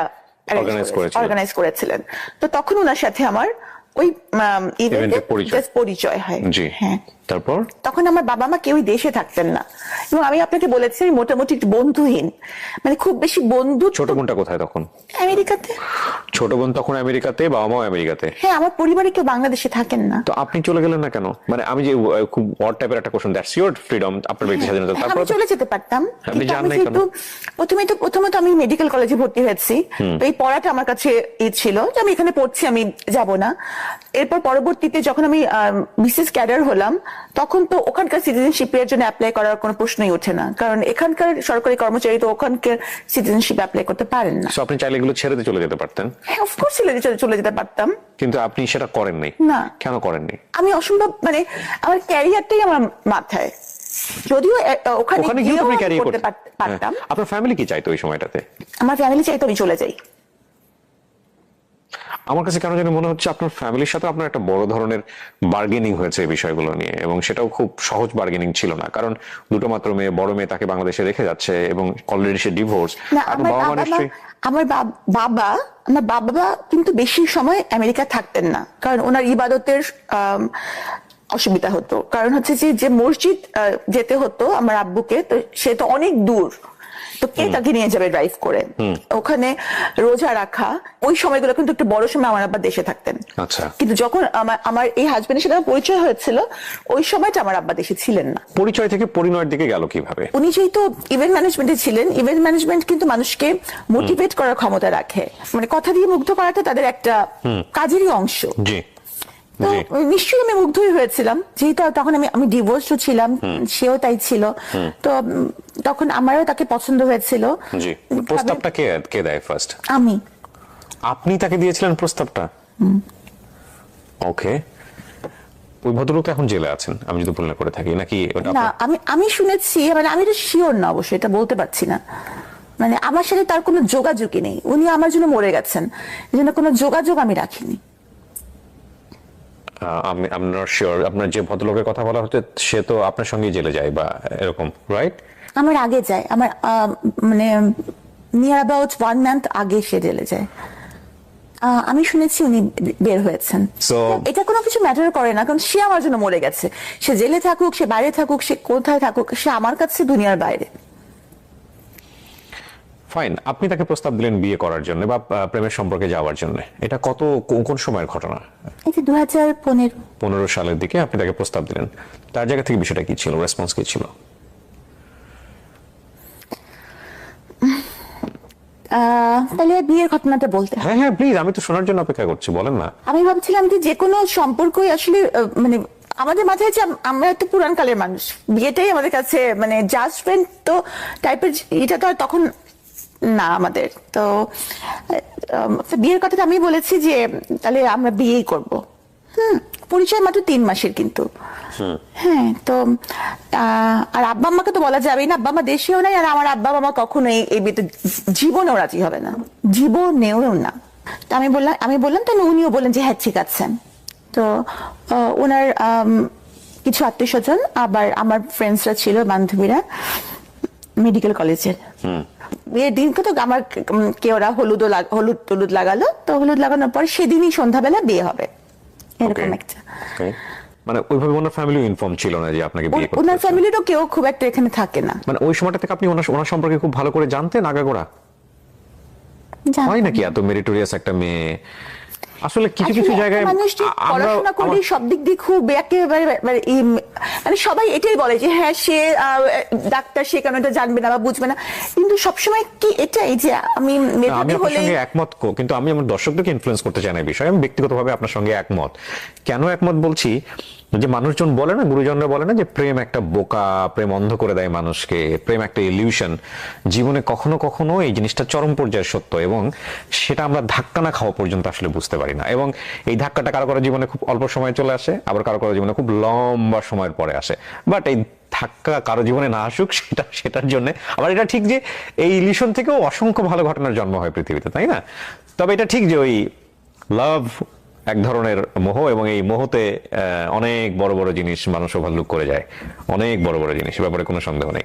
অর্গানাইজ করেছিলেন। তো তখন ওনার সাথে আমার ওই ইভেন্টে পরিচয় হয়। জি। হ্যাঁ। তারপর তখন আমার বাবা মা কেউই দেশে থাকতেন না, এবং আমি আপনাকে বলেছি আমি মোটামুটি একটু বন্ধুহীন, মানে খুব বেশি বন্ধু। ছোট বোনটা কোথায় তখন? আমেরিকাতে। ছোট বোন তখন আমেরিকাতে, বাবা মাও আমেরিকাতে? হ্যাঁ, আমার পরিবারে কেউ বাংলাদেশে থাকেন না। তো আপনি চলে গেলেন না কেন? মানে আমি যে খুব অড টাইপের একটা কোশ্চেন, দ্যাটস ইওর ফ্রিডম, আপনার ব্যক্তি স্বাধীনতা। তারপর আমি চলে যেতে পারতাম, আপনি যান নাই কেন? প্রথমত আমি মেডিকেল কলেজে ভর্তি হয়েছি, তো এই পড়াটা আমার কাছে ছিল যে আমি এখানে পড়ছি, আমি যাব না। এরপর পরবর্তীতে যখন আমি বিসিএস ক্যাডার হলাম, তখন তো ওখানকার সিটিজেনশিপের জন্য অ্যাপ্লাই করার কোনো প্রশ্নই ওঠে না, কারণ এখানকার সরকারি কর্মচারী তো ওখানকার সিটিজেনশিপ অ্যাপ্লাই করতে পারেন না। সো আপনি চাইলে এগুলো ছেড়ে দিয়ে চলে যেতে পারতেন। হ্যাঁ, অফকোর্স চলে যেতে পারতাম, কিন্তু আপনি সেটা করেননি। না। কেন করেননি? আমি অসম্ভব, মানে আমার ক্যারিয়ারটাই আমার মাথায়, যদিও ওখানে গিয়ে আপনি গিয়েও ক্যারিয়ার করতে করতে পারতাম। আপনার ফ্যামিলি কি চাইতো ওই সময়টাতে? আমার ফ্যামিলি চাইতো আমি চলে যাই। আমার কাছে কেন জানি মনে হচ্ছে আপনার ফ্যামিলির সাথে আপনার একটা বড় ধরনের বার্গেনিং হয়েছে এই বিষয়গুলো নিয়ে, এবং সেটাও খুব সহজ বার্গেনিং ছিল না, কারণ দুটো মাত্র মেয়ে, বড় মেয়ে তাকে বাংলাদেশে রেখে যাচ্ছে এবং অলরেডি সে ডিভোর্স। না, আমার বাবা কিন্তু বেশি সময় আমেরিকা থাকতেন না, কারণ ওনার ইবাদতের অসুবিধা হতো। কারণ হচ্ছে যে মসজিদ যেতে হতো আমার আব্বুকে, তো সে তো অনেক দূর, তো কে তাকে নিয়ে যাবে ড্রাইভ করে? ওখানে রোজা রাখা, ওই সময়গুলো কিন্তু একটু বড় সময় আমার আব্বা দেশে থাকতেন। আচ্ছা। কিন্তু যখন আমার এই হাজবেন্ডের সাথে আমার পরিচয় হয়েছিল, ওই সময়টা আমার আব্বা দেশে ছিলেন না। পরিচয় থেকে পরিণয়ের দিকে গেল কিভাবে? উনি যেহেতু ইভেন্ট ম্যানেজমেন্টে ছিলেন, ইভেন্ট ম্যানেজমেন্ট কিন্তু মানুষকে মোটিভেট করার ক্ষমতা রাখে, মানে কথা দিয়ে মুগ্ধ করাটা তাদের একটা কাজেরই অংশ। জি। তো নিশ্চয়ই আমি মুগ্ধই হয়েছিলাম, যেহেতু তখন আমি ডিভোর্সও ছিলাম, সেও তাই ছিল। তো তখন আমারও তাকে পছন্দ হয়েছিল। জি। প্রস্তাবটা কে দেয় ফার্স্ট? আমি। আপনি তাকে দিয়েছিলেন প্রস্তাবটা? ওকে। ওই ভদ্রলোক তো এখন জেলে আছেন, আমি যদি ভুল না করে থাকি, নাকি? না, আমি শুনেছি, মানে আমি তো শিওর না, অবশ্যই এটা বলতে পারছি না। মানে আমার সাথে তার কোনো যোগাযোগই নেই, উনি আমার জন্য মরে গেছেন, এই জন্য কোনো যোগাযোগ আমি রাখিনি। আমি নট শিওর, আপনার যে ভদ্রলোকের কথা বলা হচ্ছে সে তো আপনার সঙ্গে জেলে যায় বা এরকম, রাইট? আমার আগে যায়, আমার মানে নিয়ার অ্যাবাউট 1 মান্থ আগে সে জেলে যায়। আমি শুনেছি উনি বের হয়েছেন। এটা কোনো কিছু ম্যাটার করে না, কারণ সে আমার জন্য মরে গেছে। সে জেলে থাকুক, সে বাইরে থাকুক, সে কোথায় থাকুক, সে আমার কাছে দুনিয়ার বাইরে। ফাইন। আপনি তাকে প্রস্তাব দিলেন বিয়ে করার জন্য বা প্রেমের সম্পর্কে যাওয়ার জন্য, এটা কোন সময়ের ঘটনা? এটা 2015 সালের দিকে আপনি তাকে প্রস্তাব দিলেন। তার জায়গা থেকে বিষয়টা কি ছিল, রেসপন্স কি ছিল? তাহলে বিয়ের ঘটনাটা বলতে হবে। হ্যাঁ প্লিজ, আমি তো শোনার জন্য অপেক্ষা করছি, বলেন না। আমি ভাবছিলাম যে কোনো সম্পর্কই আসলে মানে আমাদের মাথায় যে আমরা একটু পুরান কালের মানুষ, বিয়েটাই আমাদের কাছে মানে জাস্ট ফ্রেন্ড তো টাইপের, এটা তো আর তখন না আমাদের। তো বিয়ের কথাটা আমি বলেছি যে তাহলে আমরা বিয়েই করব। পরিচয় মাত্র 3 মাসের কিন্তু। হ্যাঁ, তো আর আব্বা আম্মাকে তো বলা যাবেই না, আব্বা আম্মা দেশেও নাই, আর আমার আব্বা মামা কখনো এই বিয়েতে জীবনেও রাজি হবে না, জীবনেও না। তো আমি বললাম, তাহলে উনিও বললেন যে হ্যাঁ ঠিক আছে। তো ওনার কিছু আত্মীয় স্বজন, আবার আমার ফ্রেন্ডসরা ছিল, বান্ধবীরা মেডিকেল কলেজের। বিয়ের দিনকে তো আমার ওরা হলুদ টলুদ লাগালো, তো হলুদ লাগানোর পর সেদিনই সন্ধ্যাবেলা বিয়ে হবে, এরকম একটা। মানে ওইভাবে ওনার ফ্যামিলিও ইনফর্ম ছিল না যে আপনাকে বিয়ে করতে ওনার হচ্ছে? ফ্যামিলিরও কেউ খুব একটা এখানে থাকে না। মানে ওই সময়টা থেকে আপনি ওনার সম্পর্কে খুব ভালো করে জানতেন আগাগোড়া? জানতাম হয় নাকি এত মেরিটোরিয়াস একটা মেয়ে? আসলে কিছু কিছু আসলে জায়গায় একটা মানুষ যে আমরা পড়াশোনা করে সব দিক দিয়ে খুব একেবারে মানে সবাই এটাই বলে যে হ্যাঁ সে ডাক্তার, সে কেন এটা জানবে না বা বুঝবে না, কিন্তু সবসময় কি এটাই যে আমি আমি মেধাবী আপনার হলে সঙ্গে একমত কিন্তু আমি আমার দর্শকদেরকে ইনফ্লুয়েন্স করতে চাই না এই বিষয়ে। আমি ব্যক্তিগতভাবে আপনার সঙ্গে একমত। কেন একমত বলছি, যে মানুষজন বলে না, গুরুজনরা বলে না যে প্রেম একটা বোকা, প্রেম অন্ধ করে দেয় মানুষকে, প্রেম একটা ইলিউশন। জীবনে কখনো কখনো এই জিনিসটা চরম পর্যায়ে সত্য, এবং সেটা আমরা ধাক্কা না খাওয়া পর্যন্ত আসলে বুঝতে পারি না। এবং এই ধাক্কাটা কারো কারো জীবনে খুব অল্প সময় চলে আসে, আবার কারো কারো জীবনে খুব লম্বা সময়ের পরে আসে। বাট এই ধাক্কা কারো জীবনে না আসুক সেটার জন্য আবার এটা ঠিক যে এই ইলিউশন থেকেও অসংখ্য ভালো ঘটনার জন্ম হয় পৃথিবীতে, তাই না? তবে এটা ঠিক যে ওই লাভ এক ধরনের মোহ, এবং এই মোহতে অনেক বড় বড় জিনিস মানুষ ওভারলুক করে যায়, অনেক বড় বড় জিনিস, ব্যাপারে কোনো সন্দেহ নেই।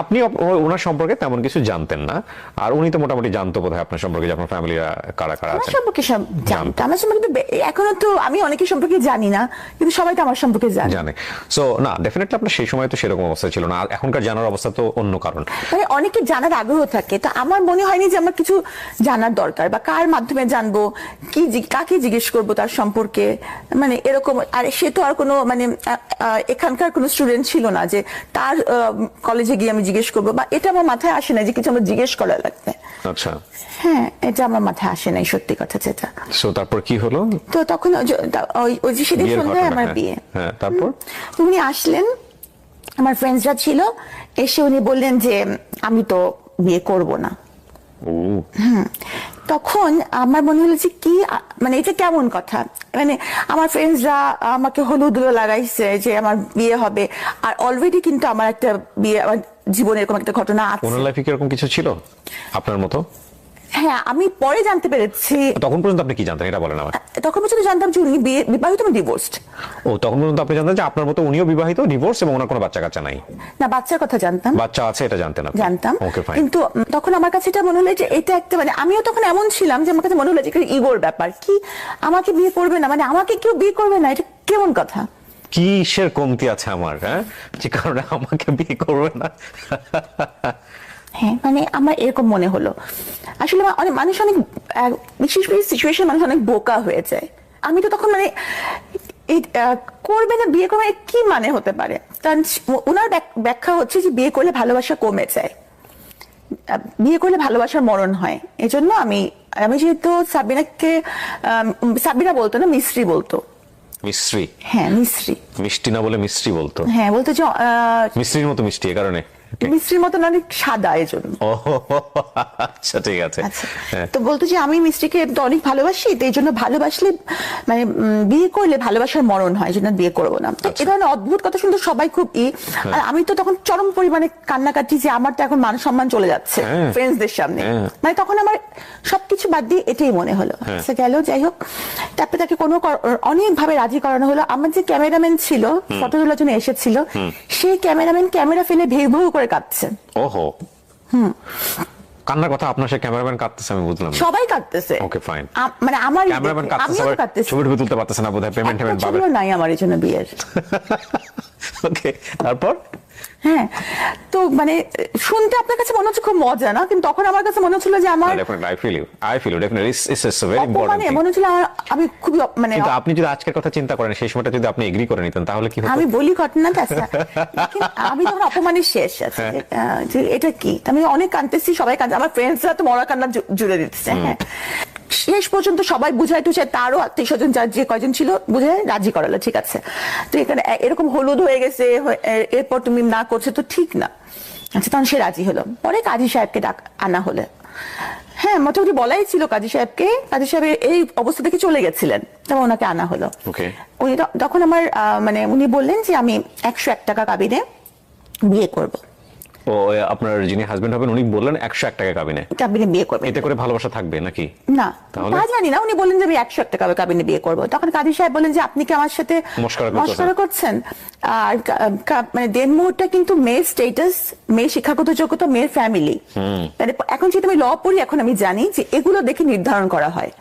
আপনি ওনার সম্পর্কে তেমন কিছু জানতেন না, আর উনি তো মোটামুটি জানতো বোধহয় আপনার সম্পর্কে, যে আপনার ফ্যামিলিরা কারা কারা আমার আছেন। সম্পর্কে সব জানতো। আমার সম্পর্কে এখনো তো আমি অনেকের সম্পর্কে জানি না, কিন্তু সবাই তো আমার সম্পর্কে জানে। সো না, ডেফিনেটলি আপনার সেই সময় তো সেরকম অবস্থা ছিল না, আর এখনকার জানার অবস্থা তো অন্য কারণ। মানে অনেকে জানার আগ্রহ থাকে, তো আমার মনে হয়নি যে আমার কিছু জানার দরকার, বা কার মাধ্যমে জানবো, কাকে জিজ্ঞেস করবো তার সম্পর্কে, মানে এরকম। আর সে তো আর কোনো মানে এখানকার কোনো স্টুডেন্ট ছিল না যে তার কলেজে গিয়ে আমি জিজ্ঞেস করবো, বা এটা আমার মাথায় আসে না যে কিছু আমার জিজ্ঞেস করা লাগবে। আচ্ছা, হ্যাঁ, এটা আমার মাথায় আসে নাই, সত্যি কথা যেটা। সো তারপর কি হলো? তো তখন ওই যে সেদিন বিয়ের সন্ধ্যায় ঘটনা, আমার হ্যাঁ। বিয়ে। হ্যাঁ, তারপর তো উনি আসলেন, আমার ফ্রেন্ডসরা ছিল, এসে উনি বললেন যে আমি তো বিয়ে করব না। ও তখন আমার মনে হলো যে কি মানে এটা কেমন কথা, মানে আমার ফ্রেন্ডসরা আমাকে হলুদ লাগাইছে যে আমার বিয়ে হবে, আর অলরেডি কিন্তু আমার একটা বিয়ে, আমার জীবনে এরকম একটা ঘটনা আছে। ওনার লাইফে কি এরকম কিছু ছিল আপনার মতো? হ্যাঁ, আমি পরে জানতে পেরেছি। তখন পর্যন্ত আপনি কি জানতেন এটা বলেন আমার। তখন পর্যন্ত জানতাম যে উনি বিবাহিত, আমি ডিভোর্সড। ও, তখন পর্যন্ত আপনি জানতেন যে আপনার মতো উনিও বিবাহিত, ডিভোর্স, এবং ওনার কোনো বাচ্চা কাচ্চা নাই? না, বাচ্চার কথা জানতাম, বাচ্চা আছে এটা জানতেন আপনি? জানতাম। ওকে, ফাইন। কিন্তু তখন আমার কাছে এটা মনে হলো যে এটা একটা মানে আমিও তখন এমন ছিলাম যে আমার কাছে মনে হলো যে ইগোর ব্যাপার, কি আমাকে বিয়ে করবে না, মানে আমাকে কেউ বিয়ে করবে না, এটা কেমন কথা? কিসের কমতি আছে আমার, হ্যাঁ, যে কারণে আমাকে বিয়ে করবে না? হ্যাঁ, মানে আমার এরকম মনে হলো। আসলে অনেক মানুষ অনেক বিশেষ করে সিচুয়েশন মানুষ অনেক বোকা হয়ে যায়। আমি তো তখন মানে এই করবে না, বিয়ে করবে কি মানে হতে পারে, কারণ ওনার ব্যাখ্যা হচ্ছে যে বিয়ে করলে ভালোবাসা কমে যায়, বিয়ে করলে ভালোবাসার মরণ হয়। এই জন্য আমি যেহেতু সাবিনাকে সাবিনা বলতো না, মিস্ত্রি বলতো। মিশ্রি? হ্যাঁ, মিস্ত্রি। মিষ্টি না বলে মিশ্রি বলতো? হ্যাঁ, বলতো যে মিশ্রির মতো মিষ্টি, এ কারণে মিস্ত্রির মতন অনেক সাদা, এই জন্য। ও আচ্ছা, ঠিক আছে। আচ্ছা, হ্যাঁ। তো বলতো যে আমি মিস্ত্রিকে তো অনেক ভালোবাসি, তো এই জন্য ভালোবাসলে মানে বিয়ে করলে ভালোবাসার মরণ হয়, এই জন্য বিয়ে করবো না। তো এই ধরনের অদ্ভুত কথা শুনতে সবাই খুব আর আমি তো তখন চরম পরিমাণে কান্নাকাটি, যে আমার তো এখন মান সম্মান চলে যাচ্ছে ফ্রেন্ডসদের সামনে। মানে তখন আমার সবকিছু বাদ দিয়ে এটাই মনে হলো। আচ্ছা, গেল, যাই হোক। তারপরে তাকে অনেক ভাবে রাজি করানো হলো। আমার যে ক্যামেরাম্যান ছিল, ফটো তোলার জন্য এসেছিল, সেই ক্যামেরাম্যান ক্যামেরা ফেলে ভেউ ভেউ করে কাঁদছে। ওহো, কান্নার কথা আপনার, সে ক্যামেরাম্যান কাঁদতেছে, আমি বুঝলাম। সবাই কাঁদতেছে। ওকে, ফাইন। মানে আমার ক্যামেরাম্যান কাঁদতেছে, আমিও কাঁদতেছি। ছবি তুলতে পারতেছে না বোধহয়, পেমেন্ট পাবে নাই আমার এই জন্য বিয়ের। ওকে, তারপর? হ্যাঁ, তো মানে শুনতে আপনার কাছে মনে হচ্ছে খুব মজা না, কিন্তু তখন আমার কাছে মনে হচ্ছিল যে আমার I feel you definitely, it's a very important thing. মনে হচ্ছিল আমি খুবই মানে। কিন্তু আপনি যদি আজকের কথা চিন্তা করেন, সেই সময়টা যদি আপনি এগ্রি করে নিতেন, তাহলে কি হতো? আমি বলি ঘটনাটা, আচ্ছা, আমি তখন অপমানের শেষ আছে যে এটা কি, আমি অনেক কাঁদতেছি, সবাই কাঁদছে, আমার ফ্রেন্ডসরা তো মরা কান্না জুড়ে দিচ্ছে। হ্যাঁ, শেষ পর্যন্ত সবাই বুঝাই টুঝাই, তারও আত্মীয় স্বজন যার যে কয়জন ছিল বুঝাই রাজি করালো, ঠিক আছে, তো এখানে এরকম হলুদ হয়ে গেছে, এরপর তুমি না করছো তো ঠিক না। আচ্ছা, তখন সে রাজি হলো। পরে কাজী সাহেবকে আনা হলো। হ্যাঁ, মোটামুটি বলাই ছিল কাজী সাহেবকে, কাজী সাহেব এই অবস্থা থেকে চলে গেছিলেন, তবে ওনাকে আনা হলো। উনি তখন আমার মানে উনি বললেন যে আমি 101 টাকা কাবিনে বিয়ে করবো। ও, আপনার যিনি হাজবেন্ড হবেন উনি বললেন 101 টাকা কাবিনে বিয়ে করবে, এতে করে ভালোবাসা থাকবে নাকি? না, তা জানি না। উনি বললেন যে আমি 101 টাকা কাবিনে বিয়ে করবো। তখন কাজী সাহেব বলেন যে আপনি কি আমার সাথে মশকরা করছেন? আর মানে দেন মুহূর্তে কিন্তু মেয়ের স্ট্যাটাস, মেয়ের শিক্ষাগত যোগ্যতা, মেয়ের ফ্যামিলি, মানে এখন যেহেতু আমি ল পড়ি, এখন আমি জানি যে এগুলো দেখে নির্ধারণ করা হয়।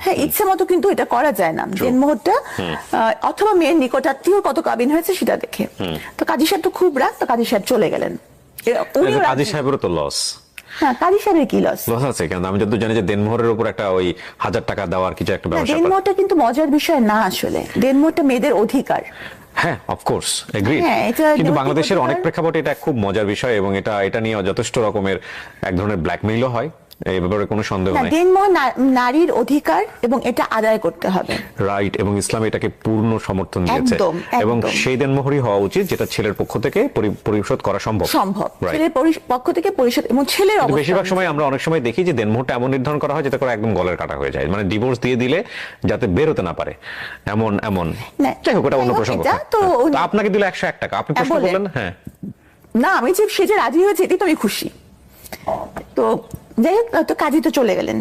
হ্যাঁ, ইচ্ছে মতো কিন্তু এটা করা যায় না। দেনমোহরটা অথবা মেয়ের নিকটাত্মীয় কত কাবিন হয়েছে সেটা দেখে। তো কাজী সাহেব তো খুব রাগ, তো কাজী সাহেব চলে গেলেন। উনিও কাজী সাহেবেরও তো লস। হ্যাঁ, কাজী সাহেবের কি লস? লস আছে কেন? আমি যতদূর জানি যে দেনমোহরের উপর একটা ওই 1000 টাকা দেওয়ার কিছু একটা ব্যবস্থা। দেনমোহরটা কিন্তু মজার বিষয় না আসলে। দেনমোহরটা মেয়েদের অধিকার। হ্যাঁ, অফকোর্স এগ্রিড। হ্যাঁ, এটা কিন্তু নৈতিক বাংলাদেশের অনেক অধিকার। প্রেক্ষাপটে এটা খুব মজার বিষয় এবং এটা নিয়ে যথেষ্ট রকমের এক ধরনের ব্ল্যাকমেইলও হয়, এই ব্যাপারে কোনো সন্দেহ না, নাই। দেনমোহর নারীর অধিকার এবং এটা আদায় করতে হবে। রাইট, এবং ইসলাম এটাকে পূর্ণ সমর্থন দিয়েছে একদম, এবং একদম। সেই দেনমোহরই হওয়া উচিত যেটা ছেলের পক্ষ থেকে পরিশোধ করা সম্ভব। Right. ছেলের পক্ষ থেকে পরিষদ এবং ছেলের কিন্তু অবস্থা বেশিরভাগ সময় আমরা অনেক সময় দেখি যে দেনমোহরটা এমন নির্ধারণ করা হয় যাতে করে একদম গলের কাটা হয়ে যায়, মানে ডিভোর্স দিয়ে দিলে যাতে বের হতে না পারে এমন। না, যাই হোক, ওটা অন্য যাই হোক, প্রসঙ্গ। এটা তো তো আপনাকে দিল 101 টাকা, আপনি প্রশ্ন বলেন। করলেন। হ্যাঁ, না, আমি যে সে যে রাজি হয়েছে এটি তো আমি খুশি। তো যাই হোক, তো কাজী তো চলে গেলেন।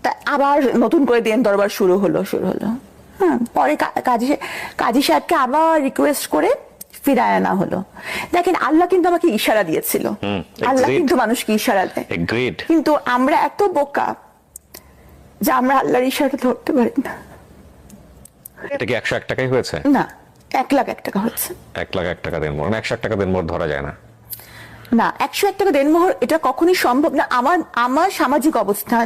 তা আবার নতুন করে দেন দরবার শুরু হলো। হ্যাঁ, পরে কাজী সাহেবকে আবার রিকোয়েস্ট করে ফিরায় আনা হলো। দেখেন, আল্লাহ কিন্তু আমাকে ইশারা দিয়েছিল। আল্লাহ কিন্তু মানুষকে ইশারা দেয়, এগ্রিড। কিন্তু আমরা এত বোকা যে আমরা আল্লাহর ইশারা ধরতে পারি না। এটা কি 101 টাকাই হয়েছে? না, 1,01,000 টাকা হচ্ছে। 1,01,000 টাকা দেনমোহর, 101 টাকা দেনমোহর ধরা যায় না। না, 101 টাকা দেনমোহর এটা কখনোই সম্ভব না। আমার সামাজিক অবস্থান,